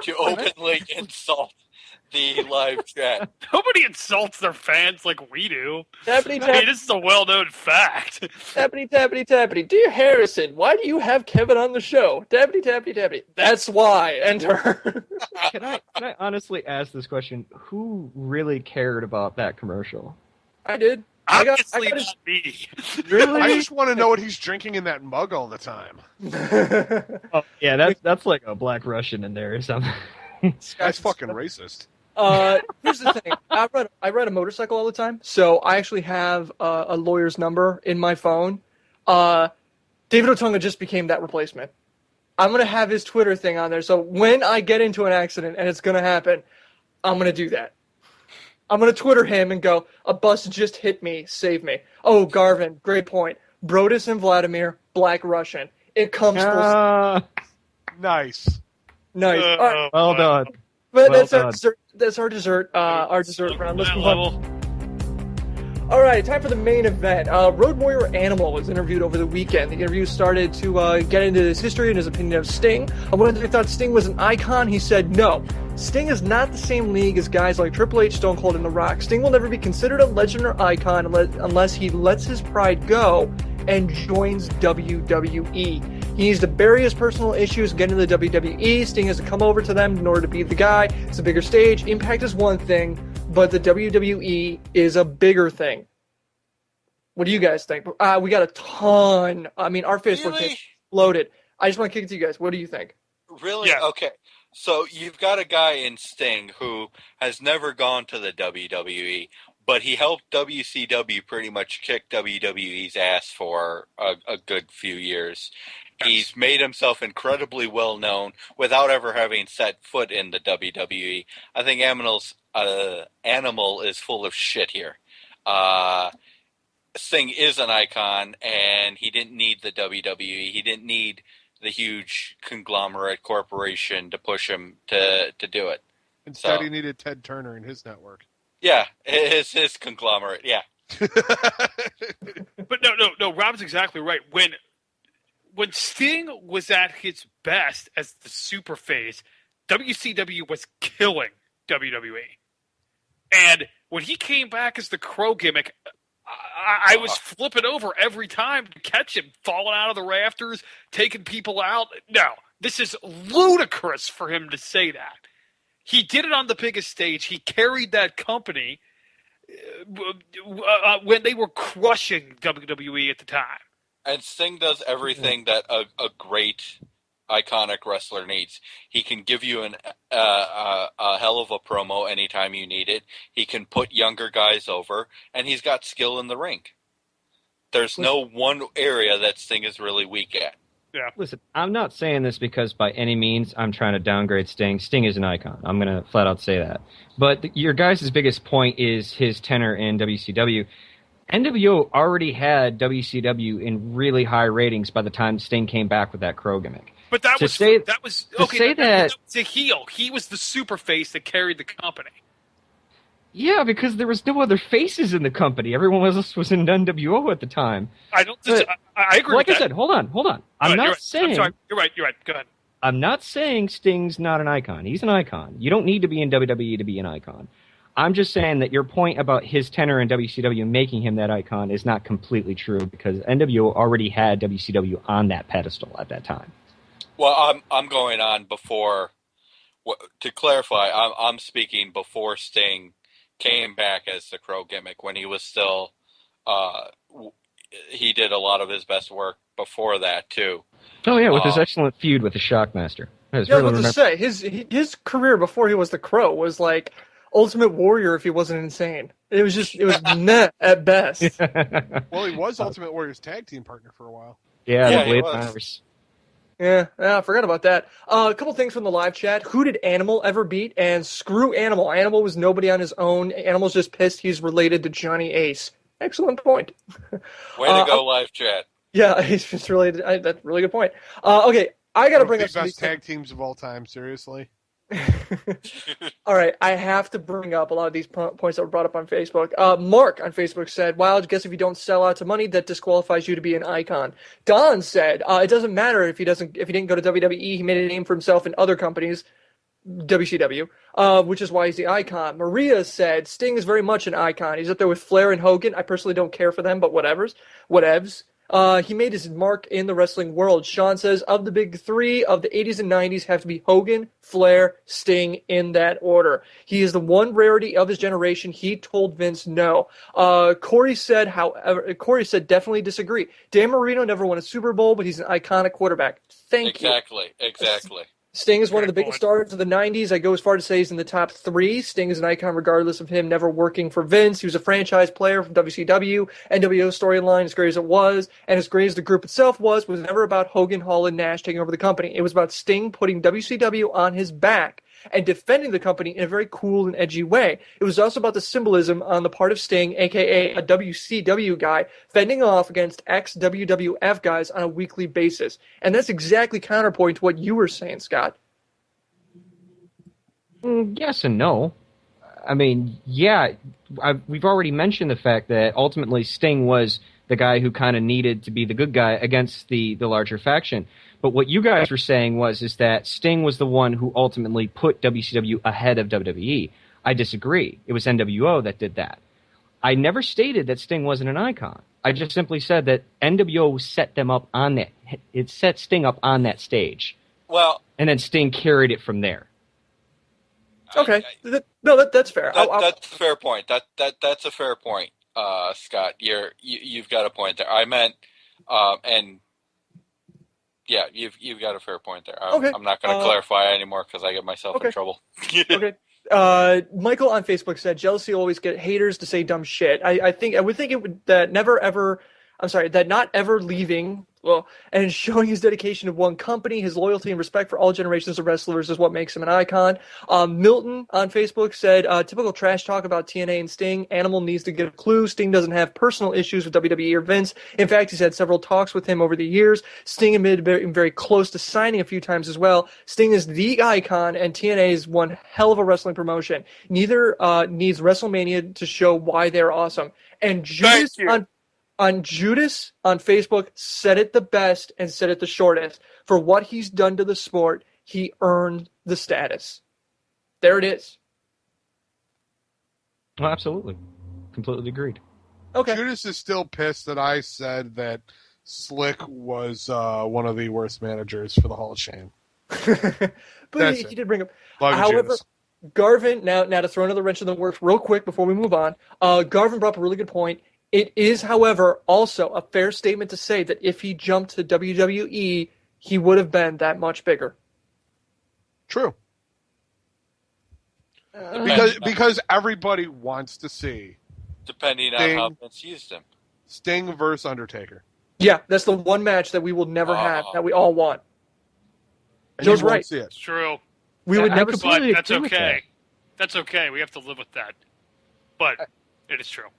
to openly insult the live chat. Nobody insults their fans like we do. Tappity, I mean, this is a well-known fact. Tappity, tappity, tappity. Dear Harrison, why do you have Kevin on the show? Tappity, tappity, tappity. That's why. Enter. Can I honestly ask this question? Who really cared about that commercial? I did. Obviously not me. Really? I just want to know what he's drinking in that mug all the time. Oh, yeah, that's like a Black Russian in there or something. That's fucking racist. Here's the thing. I ride a motorcycle all the time, so I actually have a lawyer's number in my phone. David Otunga just became that replacement. I'm going to have his Twitter thing on there, so when I get into an accident, and it's going to happen, I'm going to do that. I'm going to Twitter him and go, a bus just hit me, save me. Oh, Garvin, great point. Brodus and Vladimir, Black Russian. It comes Nice. Nice. Right. Well done. But Well that's our done. dessert. That's our dessert. Our dessert round. Let's move on. All right, time for the main event. Road Warrior Animal was interviewed over the weekend. The interview started to get into his history and his opinion of Sting. When they thought Sting was an icon, he said no. Sting is not the same league as guys like Triple H, Stone Cold, and The Rock. Sting will never be considered a legend or icon unless he lets his pride go and joins WWE. He needs to bury his personal issues and get into the WWE. Sting has to come over to them in order to be the guy. It's a bigger stage. Impact is one thing, but the WWE is a bigger thing. What do you guys think? We got a ton. I mean, our Facebook page exploded. I just want to kick it to you guys. What do you think? Really? Yeah. Okay. So you've got a guy in Sting who has never gone to the WWE, but he helped WCW pretty much kick WWE's ass for a good few years. He's made himself incredibly well known without ever having set foot in the WWE. I think Animal is full of shit here. Sting is an icon, and he didn't need the WWE. He didn't need the huge conglomerate corporation to push him to do it. Instead, he needed Ted Turner and his network. Yeah, his conglomerate, yeah. But no, Rob's exactly right. When Sting was at his best as the super face, WCW was killing WWE. And when he came back as the Crow gimmick, I was flipping over every time to catch him, falling out of the rafters, taking people out. No, this is ludicrous for him to say that. He did it on the biggest stage. He carried that company when they were crushing WWE at the time. And Sting does everything that a great, iconic wrestler needs. He can give you a hell of a promo anytime you need it. He can put younger guys over, and he's got skill in the ring. There's no one area that Sting is really weak at. Yeah. Listen, I'm not saying this because by any means I'm trying to downgrade Sting. Sting is an icon. I'm going to flat out say that. But your guys' biggest point is his tenure in WCW. NWO already had WCW in really high ratings by the time Sting came back with that Crow gimmick. But that was a heel. He was the super face that carried the company. Yeah, because there was no other faces in the company. Everyone else was in NWO at the time. I agree with that. Like I said, hold on. I'm not saying... I'm sorry. You're right. Go ahead. I'm not saying Sting's not an icon. He's an icon. You don't need to be in WWE to be an icon. I'm just saying that your point about his tenure in WCW making him that icon is not completely true because NWO already had WCW on that pedestal at that time. Well, I'm going on before... To clarify, I'm speaking before Sting came back as the Crow gimmick when he was still he did a lot of his best work before that too. Oh yeah, with his excellent feud with the Shockmaster. I was about to say his career before he was the Crow was like Ultimate Warrior if he wasn't insane. It was meh at best. Well, he was Ultimate Warrior's tag team partner for a while. Yeah, the Blade Runners. Yeah, I forgot about that. A couple things from the live chat. Who did Animal ever beat? And screw Animal. Animal was nobody on his own. Animal's just pissed he's related to Johnny Ace. Excellent point. Way to go, live chat. Yeah, he's just related. That's a really good point. Okay, I got to bring up the best tag teams of all time, seriously. All right, I have to bring up a lot of these points that were brought up on Facebook. Mark on Facebook said, "Wow, I guess if you don't sell out to money, that disqualifies you to be an icon." Don said, "It doesn't matter if he didn't go to WWE. He made a name for himself in other companies, WCW, which is why he's the icon." Maria said, "Sting is very much an icon. He's up there with Flair and Hogan. I personally don't care for them, but whatevs." He made his mark in the wrestling world. Sean says, of the big three of the 80s and 90s have to be Hogan, Flair, Sting in that order. He is the one rarity of his generation. He told Vince no. Corey said definitely disagree. Dan Marino never won a Super Bowl, but he's an iconic quarterback. Thank you. Exactly. Sting is one of the biggest stars of the 90s. I go as far to say he's in the top three. Sting is an icon regardless of him never working for Vince. He was a franchise player from WCW. NWO storyline, as great as it was, and as great as the group itself was never about Hogan, Hall, and Nash taking over the company. It was about Sting putting WCW on his back and defending the company in a very cool and edgy way. It was also about the symbolism on the part of Sting, a.k.a. a WCW guy, fending off against ex-WWF guys on a weekly basis. And that's exactly counterpoint to what you were saying, Scott. Yes and no. I mean, yeah, we've already mentioned the fact that ultimately Sting was the guy who kind of needed to be the good guy against the larger faction. But what you guys were saying is that Sting was the one who ultimately put WCW ahead of WWE. I disagree. It was NWO that did that. I never stated that Sting wasn't an icon. I just simply said that NWO set them up on that. It set Sting up on that stage. Well, and then Sting carried it from there. Okay, that's fair. That's a fair point. That's a fair point, Scott. You've got a point there. I meant, and yeah, you've got a fair point there. I'm not going to clarify anymore because I get myself in trouble. Okay. Michael on Facebook said, "Jealousy always get haters to say dumb shit." I would think it would that not ever leaving. Well, and showing his dedication to one company, his loyalty and respect for all generations of wrestlers is what makes him an icon. Milton on Facebook said, typical trash talk about TNA and Sting. Animal needs to get a clue. Sting doesn't have personal issues with WWE or Vince. In fact, he's had several talks with him over the years. Sting admitted being very close to signing a few times as well. Sting is the icon, and TNA is one hell of a wrestling promotion. Neither needs WrestleMania to show why they're awesome. And Judas Judas on Facebook said it the best and said it the shortest. For what he's done to the sport, he earned the status. There it is. Well, absolutely. Completely agreed. Okay. Judas is still pissed that I said that Slick was one of the worst managers for the Hall of Shame. But he did bring up. However, Garvin, now to throw another wrench in the works real quick before we move on, Garvin brought up a really good point. It is, however, also a fair statement to say that if he jumped to WWE, he would have been that much bigger. True. Because everybody wants to see. Depending on how Vince used him. Sting versus Undertaker. Yeah, that's the one match that we will never have, that we all want. Joe's right. See it. It's true. We would never see it. That's okay. That's okay. We have to live with that. But it is true.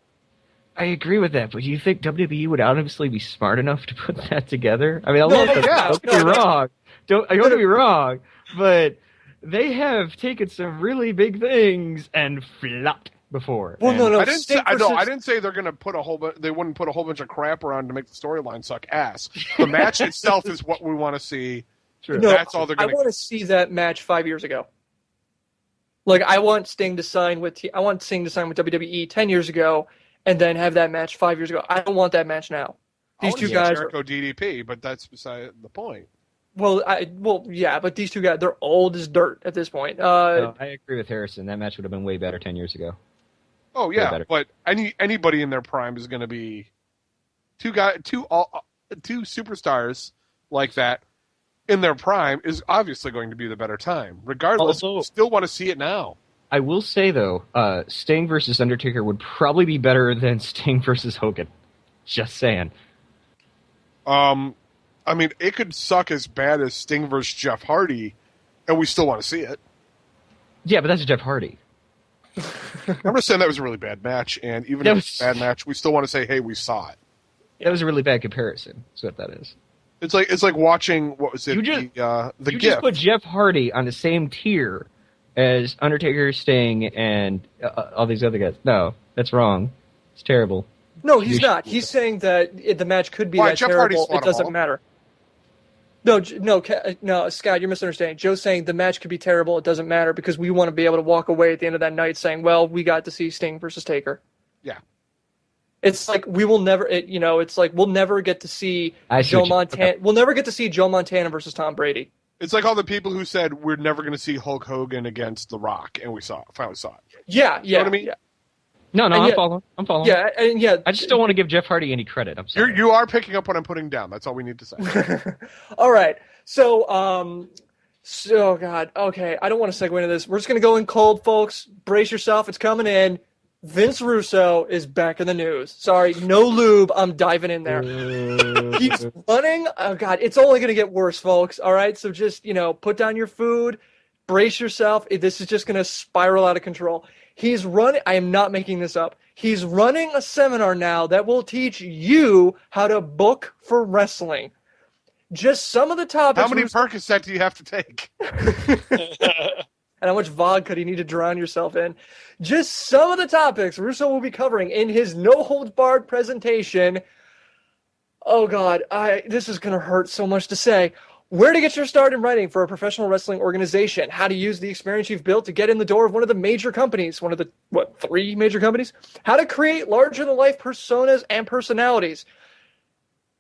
I agree with that, but do you think WWE would honestly be smart enough to put that together? I mean, I love that. Don't get me wrong, Don't get me wrong, but they have taken some really big things and flopped before. Well, no. I didn't say they're going to put they wouldn't put a whole bunch of crap around to make the storyline suck ass. The match itself is what we want to see. True. No, that's all they're going to. I want to see that match 5 years ago. Like I want Sting to sign with WWE 10 years ago, and then have that match 5 years ago. I don't want that match now. These two guys Jericho DDP, but that's beside the point. Well, yeah, but these two guys, they're old as dirt at this point. No, I agree with Harrison. That match would have been way better 10 years ago. Oh yeah, but anybody in their prime is going to be two superstars like that in their prime is obviously going to be the better time. Regardless, we still want to see it now. I will say though, Sting versus Undertaker would probably be better than Sting versus Hogan. Just saying. I mean, it could suck as bad as Sting versus Jeff Hardy, and we still want to see it. Yeah, but that's Jeff Hardy. I'm just saying that was a really bad match, and even if it's a bad match, we still want to say, hey, we saw it. That was a really bad comparison, is what that is. It's like watching, what was it, the Gift. Just put Jeff Hardy on the same tier as Undertaker, Sting, and all these other guys. No, that's wrong. It's terrible. No, he's not. He's saying that the match could be that Jeff terrible. Hardy's It doesn't matter. No, Scott, you're misunderstanding. Joe's saying the match could be terrible. It doesn't matter because we want to be able to walk away at the end of that night saying, "Well, we got to see Sting versus Taker." Yeah. It's like we will never. It's like we'll never get to see Joe Montana. Okay. We'll never get to see Joe Montana versus Tom Brady. It's like all the people who said we're never going to see Hulk Hogan against The Rock, and finally saw it. Yeah. You know what I mean? Yeah. No, I'm following. Yeah, I just don't want to give Jeff Hardy any credit. I'm sorry. You are picking up what I'm putting down. That's all we need to say. All right. So, God. Okay, I don't want to segue into this. We're just going to go in cold, folks. Brace yourself. It's coming in. Vince Russo is back in the news. Sorry, no lube. I'm diving in there. He's running. Oh, God. It's only going to get worse, folks. All right? So just, put down your food. Brace yourself. This is just going to spiral out of control. He's running. I am not making this up. He's running a seminar now that will teach you how to book for wrestling. Just some of the topics. How many Percocet do you have to take? And how much vodka do you need to drown yourself in? Just some of the topics Russo will be covering in his no-holds-barred presentation. Oh, God. This is going to hurt so much to say. Where to get your start in writing for a professional wrestling organization. How to use the experience you've built to get in the door of one of the major companies. One of the, 3 major companies? How to create larger-than-life personas and personalities.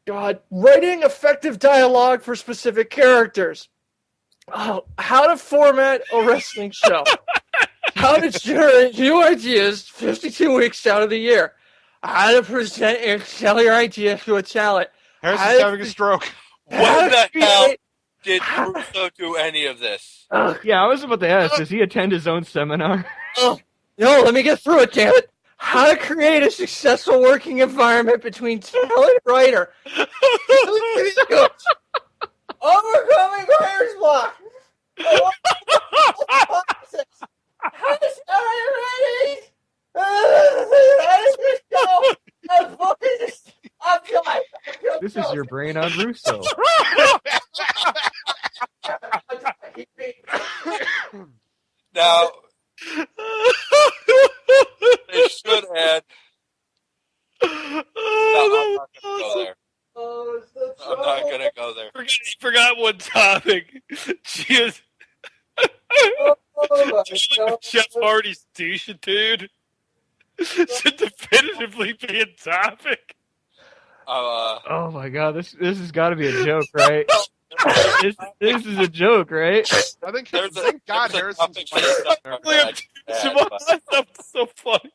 God, writing effective dialogue for specific characters. Oh, how to format a wrestling show. How to generate new ideas 52 weeks out of the year. How to present and sell your ideas to a talent. Harrison's having a stroke. What the hell did Russo do any of this? Yeah, I was about to ask, does he attend his own seminar? No, let me get through it, damn it. How to create a successful working environment between talent and writer. Overcoming writer's block. This is your brain on Russo. Now, they should add. No, I'm not going to go there. He forgot one topic. Jeez. Jeff Hardy's douche-a-dude should definitively be a topic. Oh my God, this has got to be a joke, right? this is a joke, right? I think thank God Harrison's That's so funny.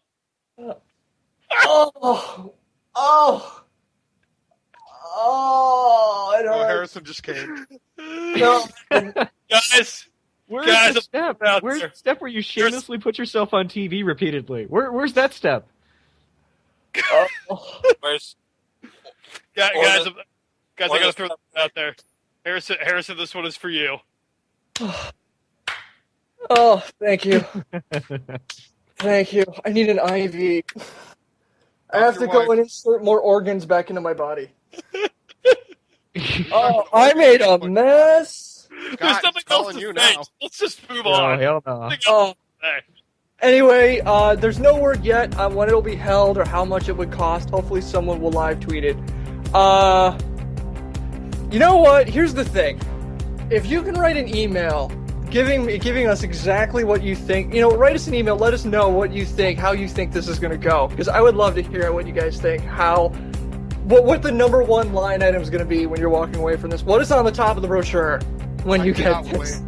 Harrison just came. No. Guys, where's the step? Where's the step where you shamelessly put yourself on TV repeatedly? Where's that step? Where's guys, I gotta throw that out there. Harrison, this one is for you. Oh, thank you. Thank you. I need an IV. I have to go and insert more organs back into my body. Oh, I made a mess. There's nothing else to say. Let's just move on. Hell no. Anyway, there's no word yet on when it'll be held or how much it would cost. Hopefully someone will live tweet it. You know what? Here's the thing. If you can write an email giving us exactly what you think, write us an email, let us know what you think, how you think this is going to go. Because I would love to hear what you guys think, what the number one line item is going to be when you're walking away from this. What is on the top of the brochure when you get this?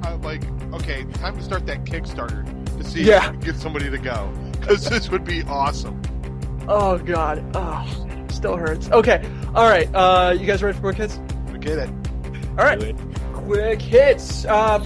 Okay, time to start that Kickstarter to see if we can get somebody to go. Because this would be awesome. Oh, God. Oh, still hurts. Okay. All right. You guys ready for quick hits? We get it. All right. Quick hits. For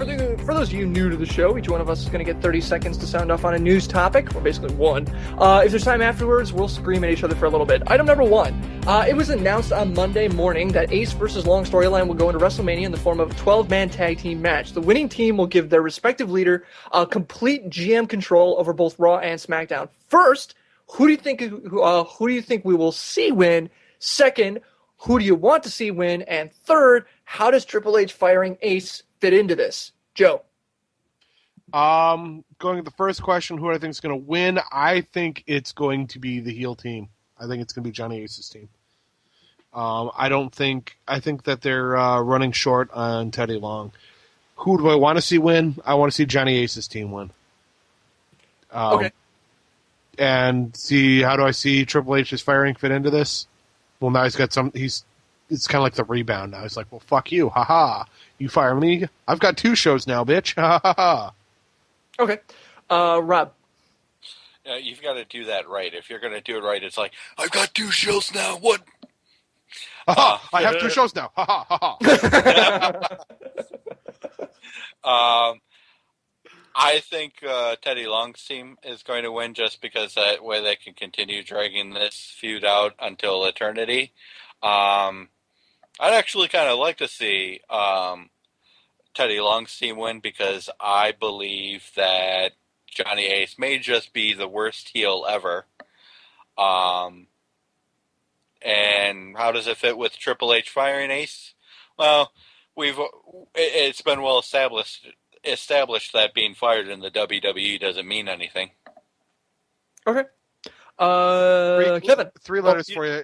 those of you new to the show, each one of us is going to get 30 seconds to sound off on a news topic, or basically one. If there's time afterwards, we'll scream at each other for a little bit. Item number 1. It was announced on Monday morning that Ace vs. Long storyline will go into WrestleMania in the form of a 12-man tag team match. The winning team will give their respective leader complete GM control over both Raw and SmackDown. First, who do you think we will see win? Second, who do you want to see win? And third, how does Triple H firing Ace fit into this? Joe. Going to the first question, who I think is going to win? I think it's going to be the heel team. I think it's going to be Johnny Ace's team. I think that they're running short on Teddy Long. Who do I want to see win? I want to see Johnny Ace's team win. Okay. And see, how do I see Triple H's firing fit into this? Well, now it's kind of like the rebound now. He's like, well, fuck you. Ha-ha. You fire me? I've got 2 shows now, bitch. Ha-ha-ha. Okay. Rob. You've got to do that right. If you're going to do it right, it's like, I've got 2 shows now. What? Ha-ha. I have 2 shows now. Ha-ha. Ha-ha. I think Teddy Long's team is going to win just because that way they can continue dragging this feud out until eternity. I'd actually kind of like to see Teddy Long's team win because I believe that Johnny Ace may just be the worst heel ever. And how does it fit with Triple H firing Ace? Well, it's been well established that being fired in the WWE doesn't mean anything. Okay. Kevin. 3 letters for you.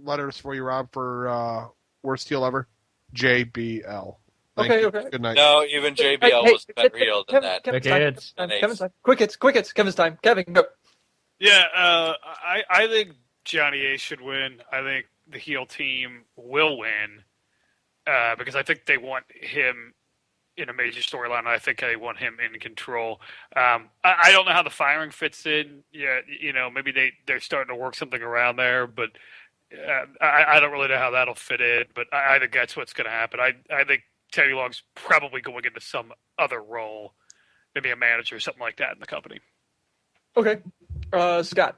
Letters for you, Rob, for worst heel ever. JBL. Thank you. Okay. Good night. No, even JBL was better heel than that. Kevin's time. Quick hits. Kevin's time. Kevin, go. Yeah, I think Johnny Ace should win. I think the heel team will win because I think they want him in a major storyline. I think I want him in control. I don't know how the firing fits in. Yeah, maybe they're starting to work something around there, but I don't really know how that'll fit in. But I think that's what's going to happen. I think Teddy Long's probably going into some other role, maybe a manager or something like that in the company. Okay. Scott.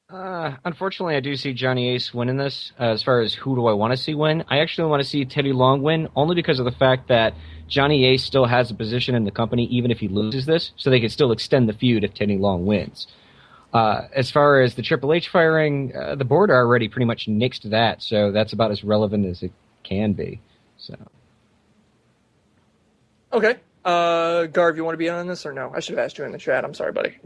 Unfortunately, I do see Johnny Ace winning this. As far as who do I want to see win, I actually want to see Teddy Long win, only because of the fact that Johnny Ace still has a position in the company, even if he loses this, so they can still extend the feud if Teddy Long wins. As far as the Triple H firing, the board already pretty much nixed that, so that's about as relevant as it can be. So. Okay. Garv, you want to be on this or no? I should have asked you in the chat. I'm sorry, buddy.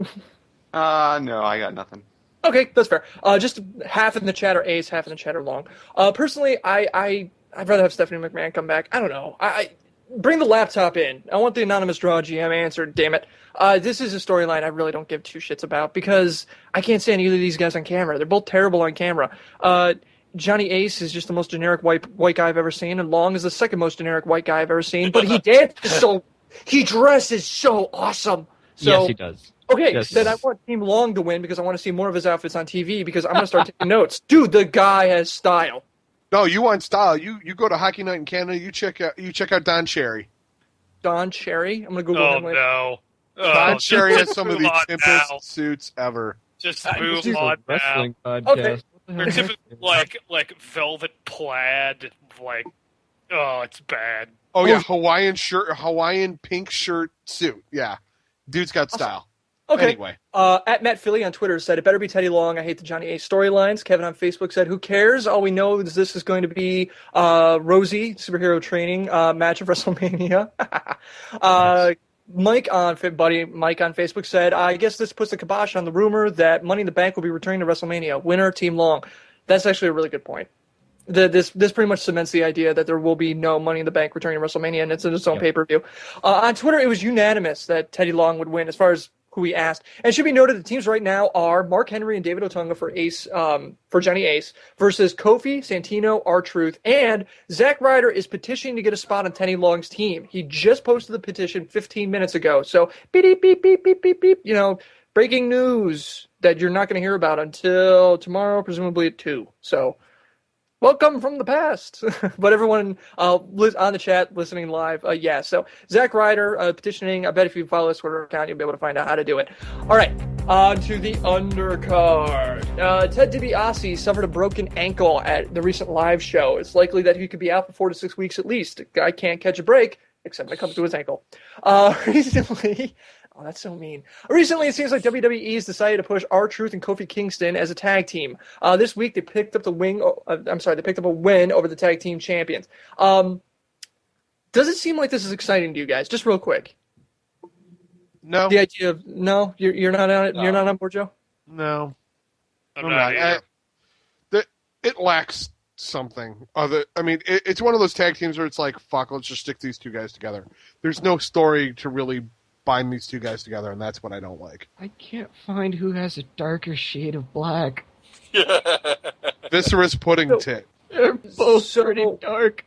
No, I got nothing. Okay, that's fair. Just half in the chat are Ace, half in the chat are Long. Personally, I'd rather have Stephanie McMahon come back. I don't know. I bring the laptop in. I want the anonymous draw GM answered. Damn it. This is a storyline I really don't give 2 shits about because I can't stand either of these guys on camera. They're both terrible on camera. Johnny Ace is just the most generic white guy I've ever seen, and Long is the second most generic white guy I've ever seen. But he dresses so awesome. So, yes, he does. Okay, yes. Then I want Team Long to win because I want to see more of his outfits on TV because I'm going to start taking notes. Dude, the guy has style. No, you want style. You go to Hockey Night in Canada. You check out Don Cherry. Don Cherry? I'm going to Google him later. No. Don Cherry has some of the simpest suits ever. Just move on wrestling now. podcast. Okay. They're typically like velvet plaid, it's bad. Oh yeah, Hawaiian pink shirt suit. Yeah, dude's got style. Okay. Anyway. At Matt Philly on Twitter said, it better be Teddy Long. I hate the Johnny Ace storylines. Kevin on Facebook said, who cares? All we know is this is going to be Rosie, superhero training match of WrestleMania. Nice. Mike on Facebook said, I guess this puts the kibosh on the rumor that Money in the Bank will be returning to WrestleMania. Winner, Team Long. That's actually a really good point. This pretty much cements the idea that there will be no Money in the Bank returning to WrestleMania, and it's in its own pay-per-view. On Twitter, it was unanimous that Teddy Long would win as far as who we asked. And it should be noted the teams right now are Mark Henry and David Otunga for Johnny Ace versus Kofi, Santino, R-Truth, and Zack Ryder is petitioning to get a spot on Teddy Long's team. He just posted the petition 15 minutes ago. So, beep, beep, beep, beep, beep, beep, breaking news that you're not going to hear about until tomorrow, presumably at 2. So, welcome from the past. But everyone on the chat listening live, yeah. So Zack Ryder petitioning. I bet if you follow his Twitter account, you'll be able to find out how to do it. All right, on to the undercard. Ted DiBiase suffered a broken ankle at the recent live show. It's likely that he could be out for 4 to 6 weeks at least. The guy can't catch a break, except when it comes to his ankle. Recently... Oh, that's so mean. Recently, it seems like WWE has decided to push R-Truth and Kofi Kingston as a tag team. This week, they picked up a win over the tag team champions. Does it seem like this is exciting to you guys? Just real quick. No. The idea of you're not on it. No. You're not on board, Joe. No, I'm not either. It lacks something. It's one of those tag teams where it's like, fuck, let's just stick these two guys together. There's no story to really bind these two guys together, and that's what I don't like. I can't find who has a darker shade of black. Viscerous Pudding Tit. They're both pretty dark.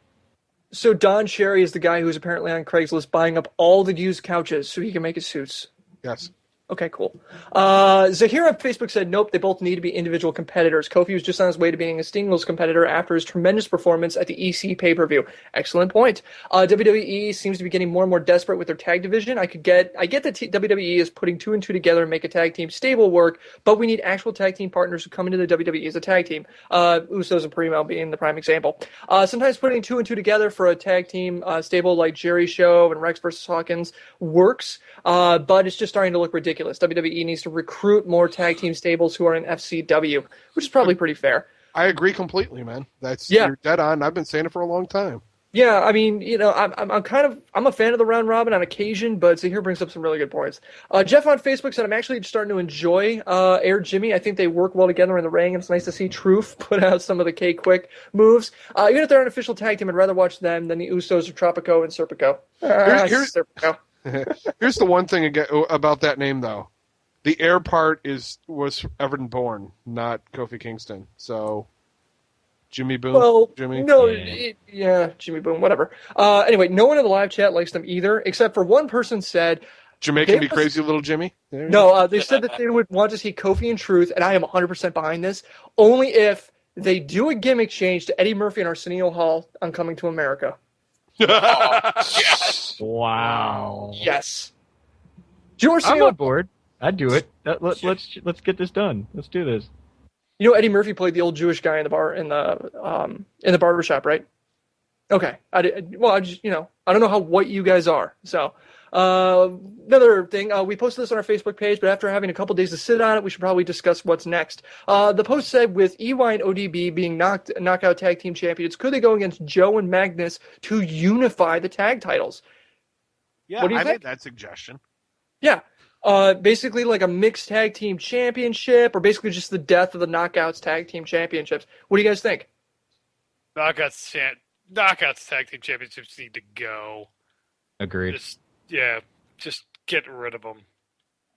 So Don Cherry is the guy who's apparently on Craigslist buying up all the used couches so he can make his suits. Yes. Okay, cool. Zahir on Facebook said, nope, they both need to be individual competitors. Kofi was just on his way to being a singles competitor after his tremendous performance at the EC pay-per-view. Excellent point. WWE seems to be getting more and more desperate with their tag division. I get that WWE is putting 2 and 2 together and make a tag team stable work, but we need actual tag team partners who come into the WWE as a tag team. Usos and Primo being the prime example. Sometimes putting 2 and 2 together for a tag team stable like Jerry Show and Rex versus Hawkins works, but it's just starting to look ridiculous. WWE needs to recruit more tag team stables who are in FCW, which is probably pretty fair. I agree completely, man. You're dead on. I've been saying it for a long time. Yeah, I mean, I'm a fan of the round robin on occasion, but Zahir brings up some really good points. Jeff on Facebook said, I'm actually starting to enjoy Air Jimmy. I think they work well together in the ring, and it's nice to see Truth put out some of the K-Quick moves. Even if they're an official tag team, I'd rather watch them than the Usos of Tropico and Serpico. Serpico. Here's the one thing about that name, though. The air part was Everton Bourne, not Kofi Kingston. So, Jimmy Boone? Well, Jimmy? No, Jimmy Boone, whatever. Anyway, no one in the live chat likes them either, except for one person said... Jamaican be crazy little Jimmy? They said that they would want to see Kofi and Truth, and I am 100% behind this, only if they do a gimmick change to Eddie Murphy and Arsenio Hall on Coming to America. Yes. Wow. Yes. Do you know I'm on board. I'd do it. Let's get this done. Let's do this. You know, Eddie Murphy played the old Jewish guy in the barbershop, right? Okay. I don't know how white you guys are. So, another thing, we posted this on our Facebook page, but after having a couple days to sit on it, we should probably discuss what's next. The post said, with EY and ODB being knockout tag team champions, could they go against Joe and Magnus to unify the tag titles? Yeah, what do you I think? made that suggestion. Yeah. Basically like a mixed tag team championship, or basically just the death of the Knockouts tag team championships. What do you guys think? Knockouts tag team championships need to go. Agreed. Just get rid of them.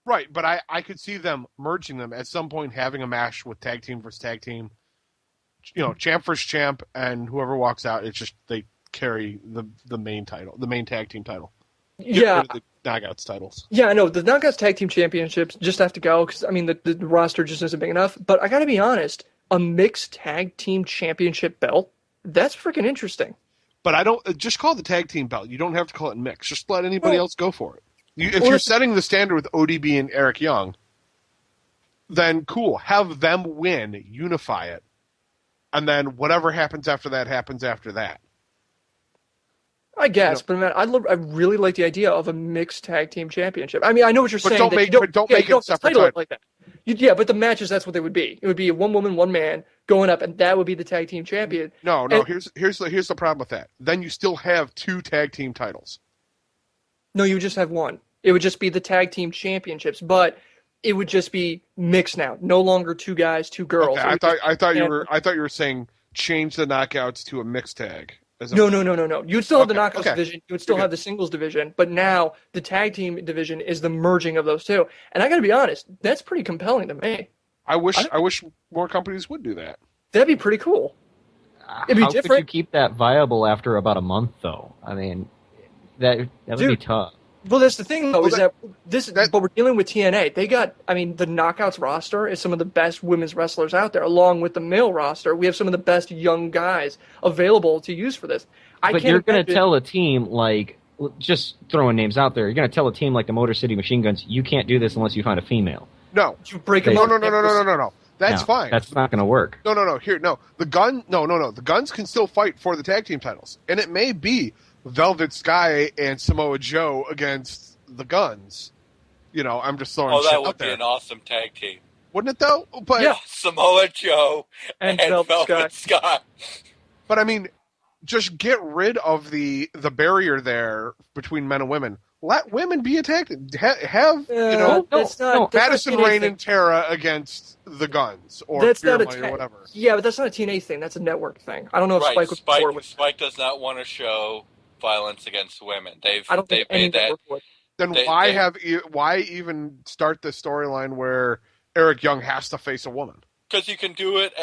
Right, but I could see them merging them at some point, having a match with tag team versus tag team. Champ versus champ, and whoever walks out, it's just they carry the main title, the main tag team title. Yeah. The Knockouts titles. Yeah, I know. The Knockouts Tag Team Championships just have to go because, the roster just isn't big enough. But I got to be honest, a mixed tag team championship belt, that's freaking interesting. But I don't just call it the tag team belt. You don't have to call it mixed. Just let anybody else go for it. If you're setting the standard with ODB and Eric Young, then cool. Have them win, unify it. And then whatever happens after that happens after that. I guess, but man, I really like the idea of a mixed tag team championship. I mean, I know what you're saying. Don't make it separate title it like that. But the matches, that's what they would be. It would be a one woman, one man going up, and that would be the tag team champion. No. Here's the problem with that. Then you still have 2 tag team titles. No, you would just have one. It would just be the tag team championships, but it would just be mixed now. No longer 2 guys, 2 girls. Okay, I thought you were saying change the knockouts to a mixed tag. No. You'd still have the knockouts division. You would still have the singles division, but now the tag team division is the merging of those 2. And I got to be honest, that's pretty compelling to me. I wish more companies would do that. That'd be pretty cool. It'd be How different. could you keep that viable after about a month, though? I mean, that would be tough. Well, that's the thing, though, but we're dealing with TNA. They got, the Knockouts roster is some of the best women's wrestlers out there, along with the male roster. We have some of the best young guys available to use for this. But you're going to tell a team, like, just throwing names out there, you're going to tell a team like the Motor City Machine Guns, you can't do this unless you find a female. No. You break them up. No. That's fine. That's not going to work. No. The Guns can still fight for the tag team titles. And it may be Velvet Sky and Samoa Joe against the Guns. I'm just throwing shit out there. Oh, that would be an awesome tag team. Wouldn't it, though? But yeah. Samoa Joe and Velvet Sky. But, just get rid of the barrier there between men and women. Let women be attacked. Madison Rayne and Tara against the Guns or Fearlight or whatever. Yeah, but that's not a TNA thing. That's a network thing. I don't know if Spike would support with. Spike does not want to show violence against women. They've made that. Then why even start the storyline where Eric Young has to face a woman? Because you can do it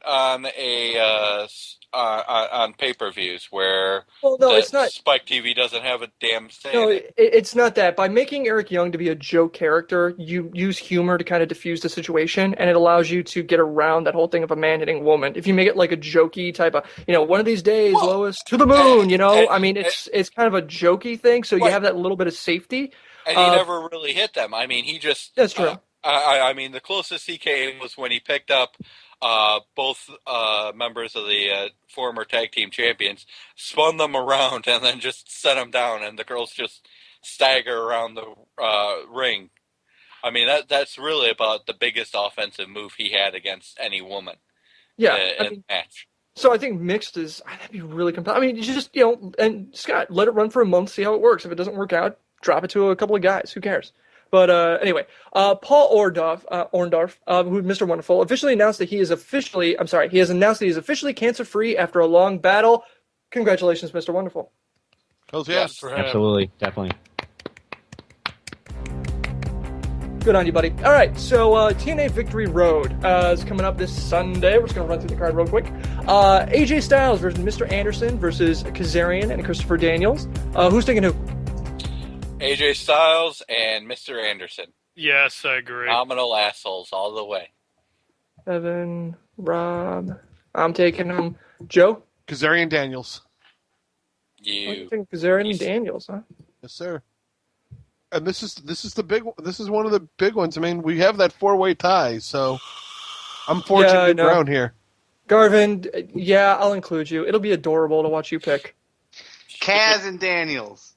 on on pay-per-views where it's not. Spike TV doesn't have a damn say. No, it's not that. By making Eric Young to be a joke character, you use humor to kind of diffuse the situation, and it allows you to get around that whole thing of a man hitting a woman. If you make it like a jokey type of, one of these days, Lois, to the moon, it's kind of a jokey thing, so you have that little bit of safety. And he never really hit them. He just... That's true. The closest he came was when he picked up both members of the former tag team champions, spun them around, and then just set them down, and the girls just stagger around the ring. That's really about the biggest offensive move he had against any woman. Yeah, in the match. So I think mixed that'd be really compelling. You just and Scott, let it run for a month, see how it works. If it doesn't work out, drop it to a couple of guys. Who cares? But anyway, Paul Orndorff, who Mr. Wonderful, officially announced that he has announced that he is officially cancer-free after a long battle. Congratulations, Mr. Wonderful. Yes, absolutely, definitely. Good on you, buddy. All right, so TNA Victory Road is coming up this Sunday. We're just going to run through the card real quick. AJ Styles versus Mr. Anderson versus Kazarian and Christopher Daniels. Who's taking who? AJ Styles and Mr. Anderson. Yes, I agree. Nominal assholes all the way. Evan, Rob, I'm taking him. Joe? Kazarian Daniels. I think Kazarian Daniels, huh? Yes, sir. And this is one of the big ones. We have that 4-way tie, so I'm fortunate to ground here. Garvin, I'll include you. It'll be adorable to watch you pick. Kaz and Daniels.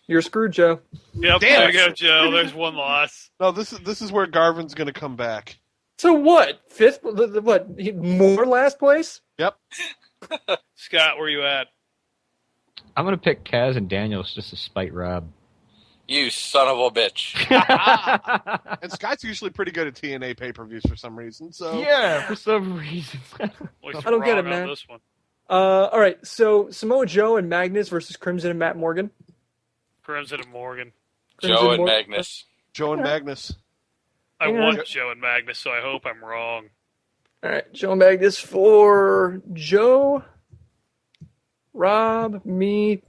You're screwed, Joe. Yep, there you go, Joe. There's one loss. No, this is where Garvin's going to come back. So what? Fifth? What? More last place? Yep. Scott, where you at? I'm going to pick Kaz and Daniels just to spite Rob. You son of a bitch. And Scott's usually pretty good at TNA pay-per-views for some reason. So yeah, for some reason. I don't get it, man. This one. All right, so Samoa Joe and Magnus versus Crimson and Matt Morgan. Crimson and Morgan. Joe and Magnus. Joe and Magnus. I want Joe and Magnus, so I hope I'm wrong. All right, Joe and Magnus for Joe, Rob, me,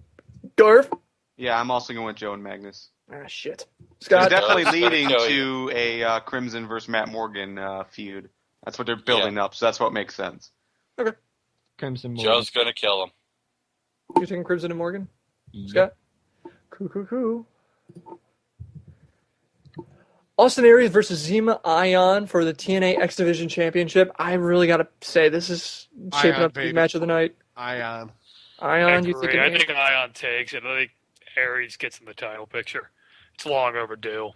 Garf. Yeah, I'm also going with Joe and Magnus. Ah, shit. Scott. It's definitely leading to a Crimson versus Matt Morgan feud. That's what they're building up, so that's what makes sense. Okay. Crimson Morgan. Joe's going to kill him. You're taking Crimson and Morgan? Yep. Scott? Cool. Austin Aries versus Zema Ion for the TNA X Division Championship. I really got to say, this is shaping up to be match of the night. Ion. Ion, you think? I think Ion takes it. I think Aries gets in the title picture. It's long overdue.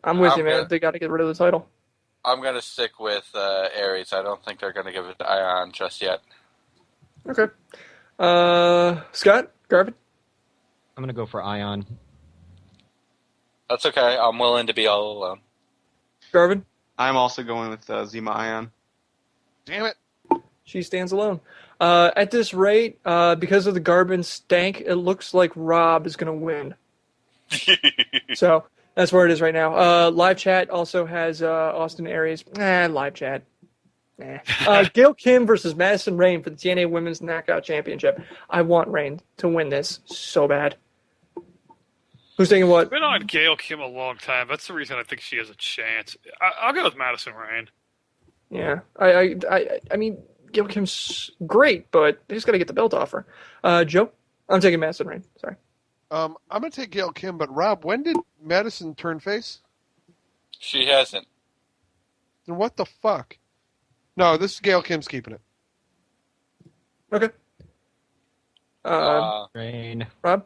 I'm with you, man. They got to get rid of the title. I'm going to stick with Aries. I don't think they're going to give it to Ion just yet. Okay. Scott? Garvin? I'm going to go for Ion. That's okay. I'm willing to be all alone. Garvin? I'm also going with Zima Ion. Damn it. She stands alone. At this rate, because of the Garvin stank, it looks like Rob is going to win. So that's where it is right now. Live chat also has Austin Aries. Live chat. Gail Kim versus Madison Rayne for the TNA Women's Knockout Championship. I want Rayne to win this so bad. Who's taking what? I've been on Gail Kim a long time. That's the reason I think she has a chance. I'll go with Madison Rayne. Yeah. I mean, Gail Kim's great, but they just got to get the belt off her. Joe? I'm taking Madison Rayne. Sorry. I'm going to take Gail Kim, but Rob, when did Madison turn face? She hasn't. Then what the fuck? No, this is Gail Kim's keeping it. Okay. Rayne. Rob?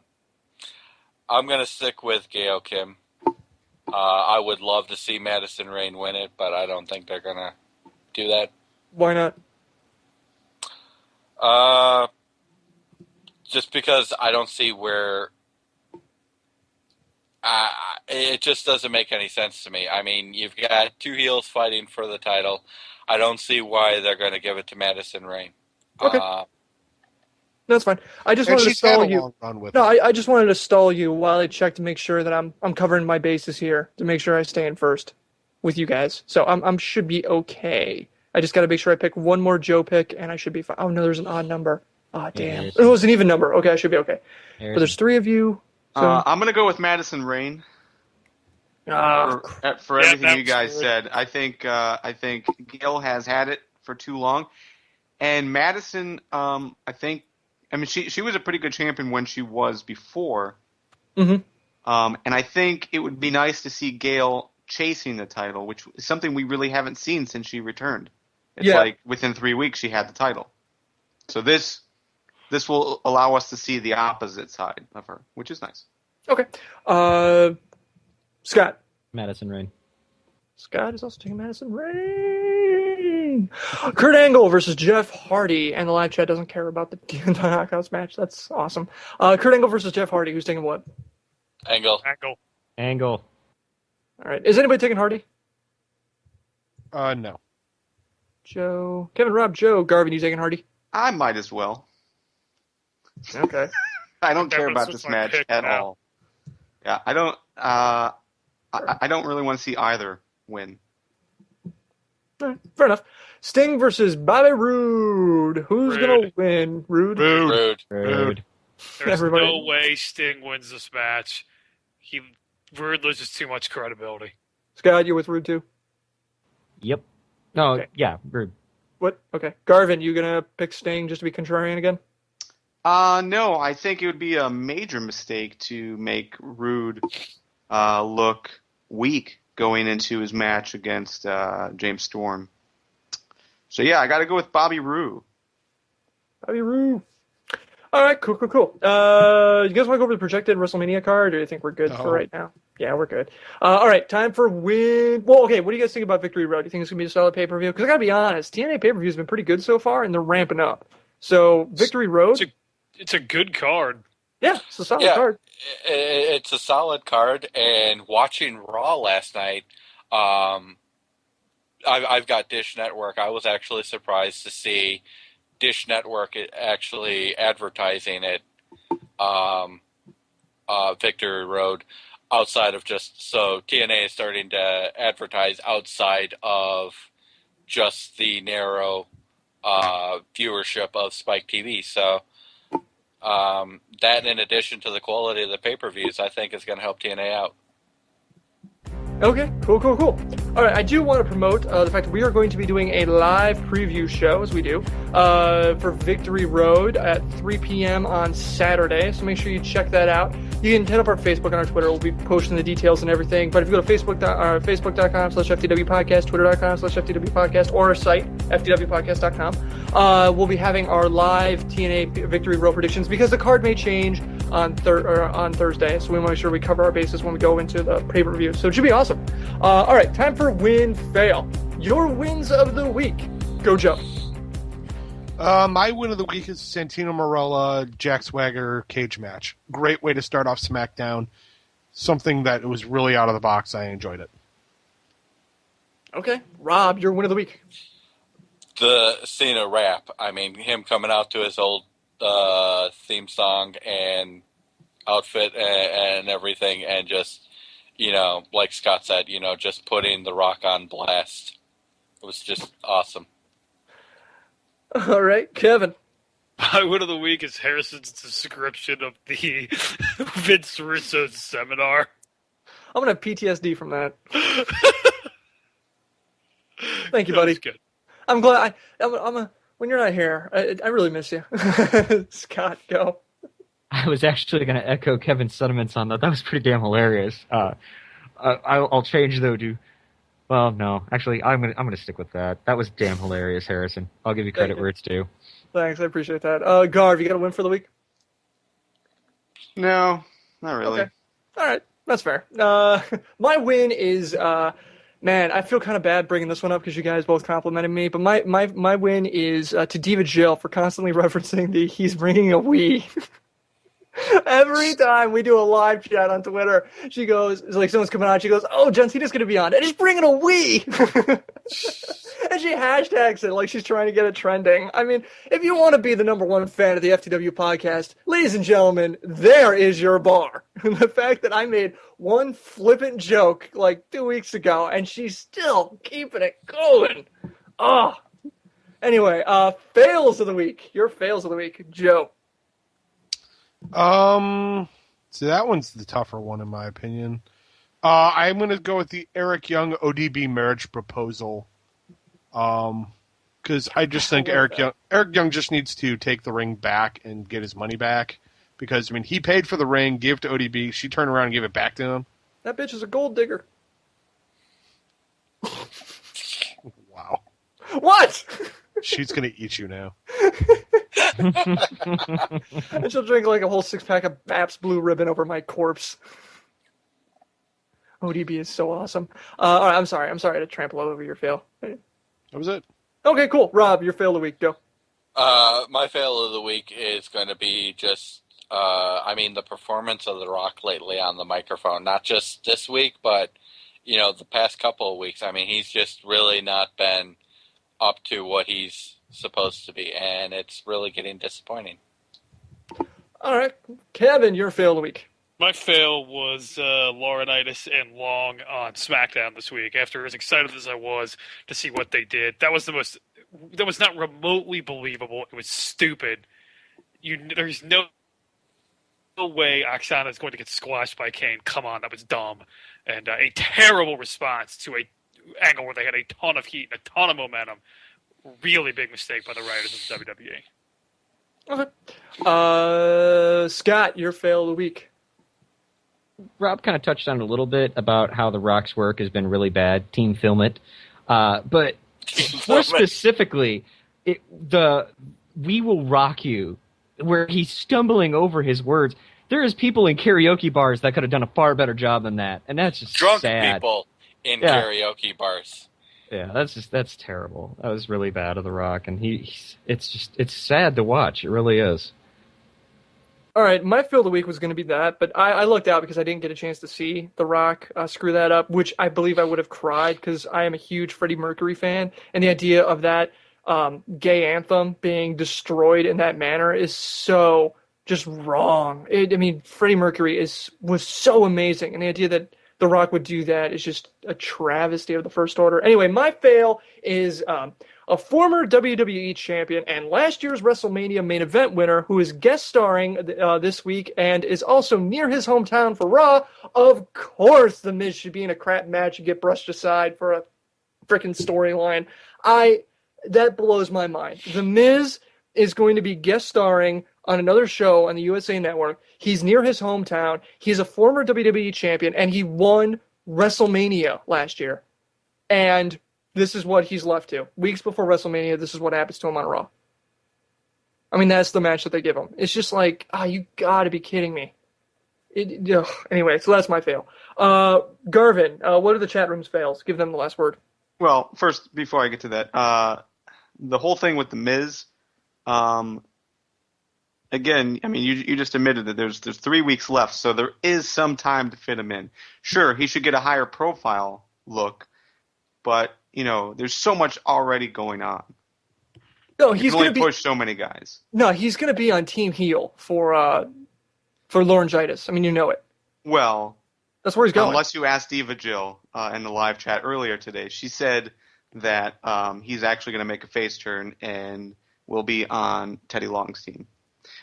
I'm going to stick with Gail Kim. I would love to see Madison Rayne win it, but I don't think they're going to do that. Why not? Just because I don't see where... it just doesn't make any sense to me. I mean, you've got two heels fighting for the title. I don't see why they're going to give it to Madison Rayne. Okay. That's fine. I just wanted to stall you. I just wanted to stall you while I check to make sure that I'm covering my bases here to make sure I stay in first with you guys. So I'm should be okay. I just got to make sure I pick one more Joe pick and I should be fine. Oh no, there's an odd number. Oh damn. It was an even number. Okay, I should be okay. But there's three of you. So... I'm gonna go with Madison Rayne. For everything you guys said, I think Gail has had it for too long, and Madison, she was a pretty good champion when she was before, and I think it would be nice to see Gail chasing the title, which is something we really haven't seen since she returned. It's like within 3 weeks she had the title, so this will allow us to see the opposite side of her, which is nice. Okay. Scott. Madison Rayne. Scott is also taking Madison Rayne. Kurt Angle versus Jeff Hardy. And the live chat doesn't care about the Knockouts match. That's awesome. Kurt Angle versus Jeff Hardy. Who's taking what? Angle. All right. Is anybody taking Hardy? No. Joe. Kevin, Rob, Joe. Garvin, you taking Hardy? I might as well. Okay. I don't care about this match at all. Yeah, I don't. I don't really want to see either win. All right, fair enough. Sting versus Bobby Roode. Who's gonna win? Roode. There's no way Sting wins this match. Roode loses too much credibility. Scott, you with Roode too? Yep. No, okay. Yeah, Roode. What? Okay. Garvin, you gonna pick Sting just to be contrarian again? No, I think it would be a major mistake to make Roode look weak going into his match against James Storm. So yeah, I got to go with Bobby Roode. Bobby Roode. All right, cool. You guys want to go over the projected WrestleMania card, or do you think we're good for right now? Yeah, we're good. All right, time for win. Well, okay, what do you guys think about Victory Road? Do you think it's going to be a solid pay-per-view? Because I got to be honest, TNA pay-per-view has been pretty good so far, and they're ramping up. So, Victory Road... It's a good card. Yeah, it's a solid card. It's a solid card, and watching Raw last night, I've got Dish Network. I was actually surprised to see Dish Network actually advertising it, Victory Road, outside of so TNA is starting to advertise outside of just the narrow viewership of Spike TV. So that, in addition to the quality of the pay-per-views, I think is going to help TNA out. Okay, cool. All right, I do want to promote the fact that we are going to be doing a live preview show, as we do, for Victory Road at 3 p.m. on Saturday, so make sure you check that out. You can hit up our Facebook and our Twitter. We'll be posting the details and everything, but if you go to facebook.com/FTW Podcast, twitter.com/FTW Podcast, or our site, FTWpodcast.com. We'll be having our live TNA Victory Road Predictions because the card may change on Thursday, so we want to make sure we cover our bases when we go into the pay-per-view. So it should be awesome. All right, time for win, fail. Your wins of the week. Go, Joe. My win of the week is Santino Marella, Jack Swagger cage match. Great way to start off SmackDown. Something that was really out of the box. I enjoyed it. Okay. Rob, your win of the week. The Cena rap. I mean, him coming out to his old theme song and outfit and everything, and just, like Scott said, just putting The Rock on blast. It was just awesome. All right, Kevin. My win of the week is Harrison's description of the Vince Russo's seminar. I'm going to have PTSD from that. Thank you, buddy. That was good. I'm glad. When you're not here, I really miss you. Scott, go. I was actually going to echo Kevin's sentiments on that. That was pretty damn hilarious. I'll change, though, to... Well, no. Actually, I'm gonna stick with that. That was damn hilarious, Harrison. I'll give you credit where it's due. Thanks, I appreciate that. Garv, you got a win for the week? No, not really. Okay. All right, that's fair. My win is, man, I feel kind of bad bringing this one up because you guys both complimented me, but my win is to Diva Jill for constantly referencing the he's bringing a Wii. Every time we do a live chat on Twitter, she goes, it's like someone's coming on, she goes, oh, John Cena's going to be on, and he's bringing a Wii! And she hashtags it like she's trying to get it trending. I mean, if you want to be the number one fan of the FTW podcast, ladies and gentlemen, there is your bar. The fact that I made one flippant joke like 2 weeks ago, and she's still keeping it going. Oh. Anyway, fails of the week. Your fails of the week, Joe. So that one's the tougher one in my opinion. I'm going to go with the Eric Young ODB marriage proposal. Because I just think Eric Young just needs to take the ring back and get his money back. Because, I mean, he paid for the ring, gave it to ODB, she turned around and gave it back to him. That bitch is a gold digger. Wow. What? She's going to eat you now. And she'll drink like a whole 6-pack of Babs Blue Ribbon over my corpse. ODB is so awesome. All right, I'm sorry to trample over your fail. That was it. Okay, cool. Rob, your fail of the week, go. My fail of the week is going to be just, the performance of The Rock lately on the microphone. Not just this week, but, the past couple of weeks. I mean, he's just really not been up to what he's supposed to be, and it's really getting disappointing. All right. Kevin, your fail of the week. My fail was Laurinaitis and Long on SmackDown this week. After as excited as I was to see what they did, that was not remotely believable. It was stupid. There's no way Oksana is going to get squashed by Kane. Come on, that was dumb. And a terrible response to a angle where they had a ton of heat and a ton of momentum. Really big mistake by the writers of WWE. Okay. Scott, your fail of the week. Rob kind of touched on it a little bit about how The Rock's work has been really bad. Team film it. But more specifically, We Will Rock You, where he's stumbling over his words. There is people in karaoke bars that could have done a far better job than that. And that's just drunk sad. People in karaoke bars. Yeah, that's terrible. That was really bad of The Rock, and it's sad to watch. It really is. All right, my fail of the week was going to be that, but I lucked out because I didn't get a chance to see The Rock screw that up, which I believe I would have cried because I am a huge Freddie Mercury fan, and the idea of that gay anthem being destroyed in that manner is so just wrong. Freddie Mercury was so amazing, and the idea that The Rock would do that is just a travesty of the First Order. Anyway, my fail is a former WWE champion and last year's WrestleMania main event winner who is guest starring this week and is also near his hometown for Raw. Of course, The Miz should be in a crap match and get brushed aside for a freaking storyline. That blows my mind. The Miz is going to be guest starring on another show on the USA Network. He's near his hometown. He's a former WWE champion, and he won WrestleMania last year. And this is what he's left to. Weeks before WrestleMania, this is what happens to him on Raw. I mean, that's the match that they give him. It's just like, you gotta be kidding me. Anyway, so that's my fail. Garvin, what are the chat room's fails? Give them the last word. Well, first, before I get to that, the whole thing with The Miz, again, I mean, you just admitted that there's 3 weeks left, so there is some time to fit him in. Sure, he should get a higher profile look, but, there's so much already going on. No, he's going to push so many guys. No, he's going to be on Team Heel for laryngitis. I mean, you know it. Well, that's where he's going. Unless you asked Diva Jill in the live chat earlier today, she said that he's actually going to make a face turn and will be on Teddy Long's team.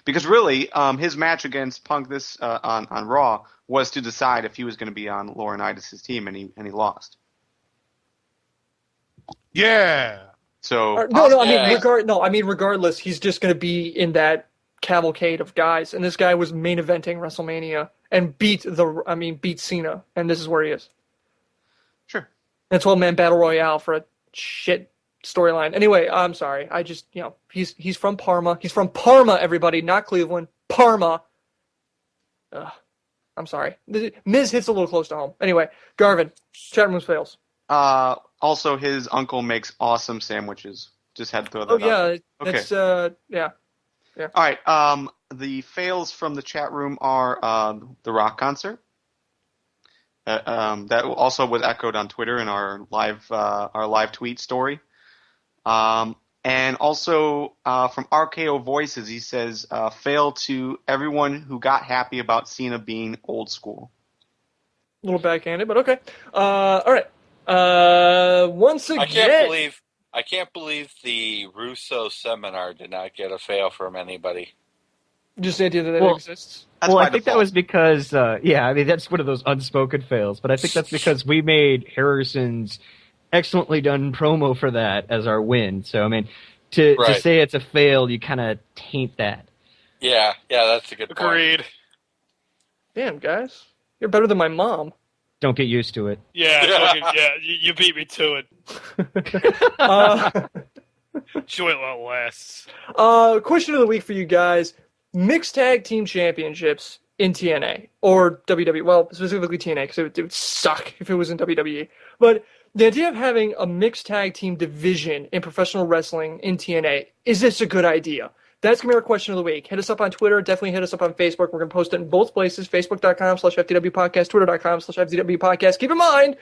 Because really, his match against Punk on Raw was to decide if he was going to be on Laurinaitis' team, and he lost. Yeah. So regardless, he's just going to be in that cavalcade of guys, and this guy was main eventing WrestleMania and beat Cena, and this is where he is. Sure. And 12-man battle royale for a shit storyline. Anyway, I'm sorry. I just, he's from Parma. He's from Parma, everybody, not Cleveland. Parma. I'm sorry. Miz hits a little close to home. Anyway, Garvin, chat room's fails. Also, his uncle makes awesome sandwiches. Just had to throw that out. Oh, yeah. That's, yeah. All right. The fails from the chat room are the Rock concert. That also was echoed on Twitter in our live tweet story. And also from RKO Voices, he says, fail to everyone who got happy about Cena being old school. A little backhanded, but okay. All right. Once again, I can't believe the Russo seminar did not get a fail from anybody. Just the idea that it exists. I think that was because, that's one of those unspoken fails. But I think that's because we made Harrison's excellently done promo for that as our win. So, I mean, to say it's a fail, you kind of taint that. Yeah, that's a good point. Agreed. Damn, guys. You're better than my mom. Don't get used to it. Yeah, you beat me to it. Joy while it lasts. Question of the week for you guys. Mixed tag team championships in TNA or WWE. Well, specifically TNA because it would suck if it was in WWE. But the idea of having a mixed tag team division in professional wrestling in TNA, is this a good idea? That's going to be our question of the week. Hit us up on Twitter. Definitely hit us up on Facebook. We're going to post it in both places, facebook.com/FTW podcast, twitter.com/FTW podcast. Keep in mind,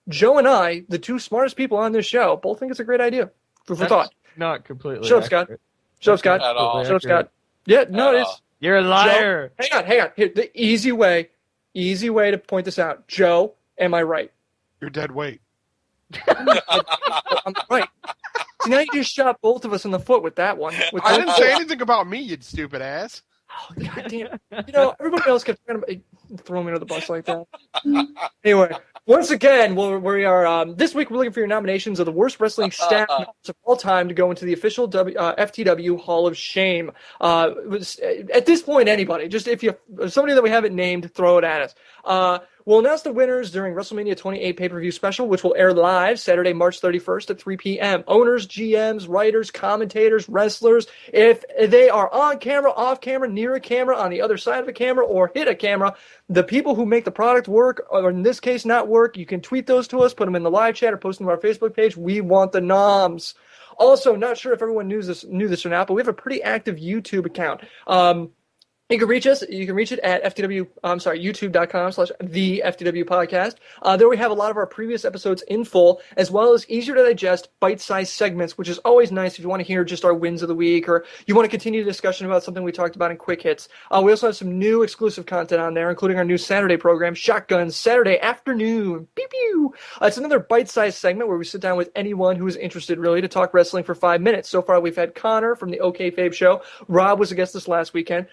Joe and I, the two smartest people on this show, both think it's a great idea. Food for thought. Not completely Shut up, Scott. Shut up, Scott. At all. Shut up, Scott. Yeah, no, it is. You're a liar. Joe, hang on. Here, the easy way to point this out. Joe, am I right? You're dead weight. I'm right. See, now you just shot both of us in the foot with that one. I didn't say anything about me, you stupid ass. Oh, goddamn. Everybody else kept trying to throw me under the bus like that. Anyway, once again, we are this week we're looking for your nominations of the worst wrestling staff of all time to go into the official FTW Hall of Shame. At this point, anybody, just if somebody that we haven't named, throw it at us. We'll announce the winners during WrestleMania 28 pay-per-view special, which will air live Saturday, March 31st at 3 p.m. Owners, GMs, writers, commentators, wrestlers, if they are on camera, off camera, near a camera, on the other side of a camera, or hit a camera, the people who make the product work, or in this case not work, you can tweet those to us, put them in the live chat, or post them to our Facebook page. We want the noms. Also, not sure if everyone knew this or not, but we have a pretty active YouTube account. You can reach us. You can reach it at youtube.com/the FTW podcast. There we have a lot of our previous episodes in full, as well as easier to digest bite-sized segments, which is always nice if you want to hear just our wins of the week, or you want to continue the discussion about something we talked about in quick hits. We also have some new exclusive content on there, including our new Saturday program, Shotguns, Saturday afternoon. Pew pew. It's another bite-sized segment where we sit down with anyone who is interested, really, to talk wrestling for 5 minutes. So far, we've had Connor from the OK Fabe show. Rob was a guest this last weekend.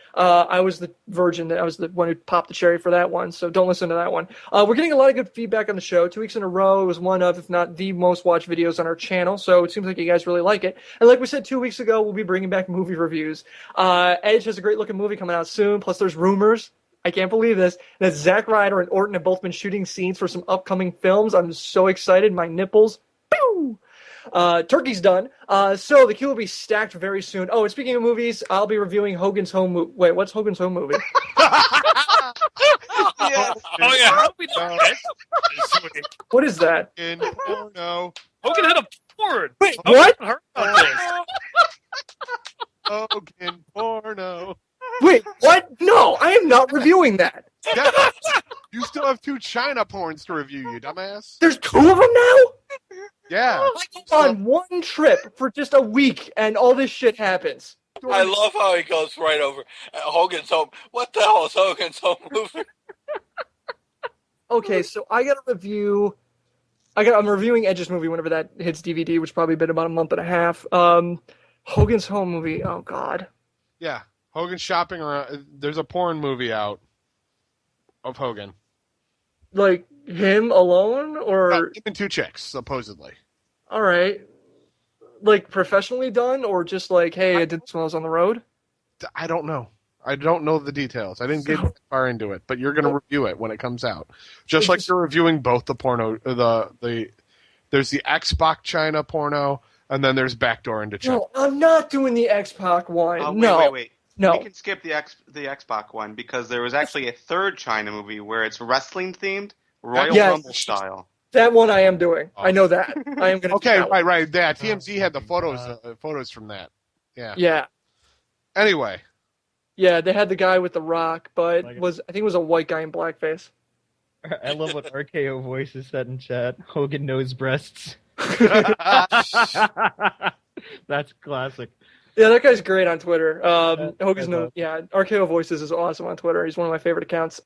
I was the virgin. I was the one who popped the cherry for that one, so don't listen to that one. We're getting a lot of good feedback on the show. 2 weeks in a row, it was one of, if not the most watched videos on our channel, so it seems like you guys really like it. And like we said 2 weeks ago, we'll be bringing back movie reviews. Edge has a great-looking movie coming out soon, plus there's rumors, I can't believe this, that Zack Ryder and Orton have both been shooting scenes for some upcoming films. I'm so excited. My nipples Pew! Turkey's done. So the queue will be stacked very soon. Oh, and speaking of movies, I'll be reviewing Hogan's Home Wait, what's Hogan's Home movie? Yes. Oh yeah, how do we know that? This week? What is that? In porno. Hogan had a porn. Wait, I what? haven't heard about this. Hogan porno. Wait, what? No, I am not reviewing that. Yeah. You still have 2 China porns to review, you dumbass. There's 2 of them now? Yeah. I go on one trip for just a week, and all this shit happens. I love how he goes right over Hogan's Home. What the hell is Hogan's Home movie? Okay, so I got to review. I'm reviewing Edge's movie whenever that hits DVD, which probably been about a month and a half. Hogan's Home movie. Oh God. Yeah. Hogan shopping around. There's a porn movie out of Hogan. Like him alone, or Him and 2 chicks, supposedly. all right, like professionally done, or just like, hey, I did this when I was on the road. I don't know. I don't know the details. I didn't get far into it, but you're going to review it when it comes out. Just like you're reviewing both the porno, there's the X-Pac China porno, and then there's Backdoor into China. No, I'm not doing the X-Pac one. Wait. No. We can skip the X-Pac one because there was actually a 3rd China movie where it's wrestling themed, Royal Rumble style. That one I am doing. I know that. I am going to. Okay, right. Yeah, TMZ had the photos from that. Yeah. Yeah. Anyway. Yeah, they had the guy with the rock, but I think it was a white guy in blackface. I love what RKO Voices said in chat. Hogan knows breasts. That's classic. Yeah, that guy's great on Twitter. RKO Voices is awesome on Twitter. He's one of my favorite accounts.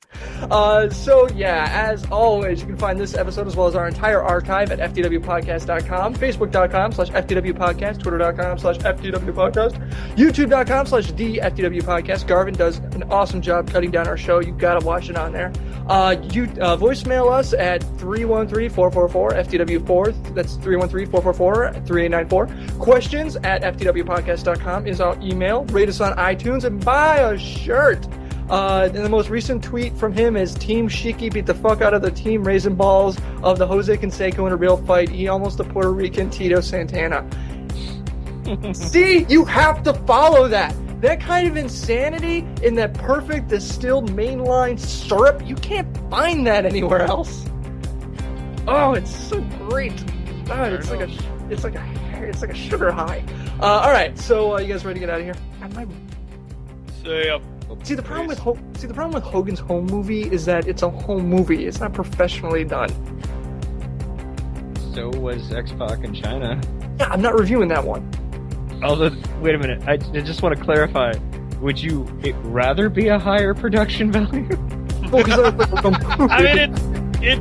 So, yeah, as always, you can find this episode as well as our entire archive at ftwpodcast.com, facebook.com/ftwpodcast, twitter.com/ftwpodcast, youtube.com/theftwpodcast. Garvin does an awesome job cutting down our show. You got to watch it on there. Voicemail us at 313-444-FTW4. That's 313-444-3894. Questions at ftwpodcast.com is our email. Rate us on iTunes and buy a shirt. And the most recent tweet from him is Team Shiki beat the fuck out of the Team Raisin Balls of the Jose Canseco in a real fight. He almost a Puerto Rican Tito Santana. See, you have to follow that. That kind of insanity in that perfect distilled mainline syrup, you can't find that anywhere else. Oh, it's so great. Oh, it's like a sugar high. All right, so you guys ready to get out of here? See, the problem with Hogan's Home movie is that it's a home movie. It's not professionally done. So was X-Pac in China. Yeah, I'm not reviewing that one. Although, wait a minute. I just want to clarify. Would you rather be a higher production value? Well, I mean, it's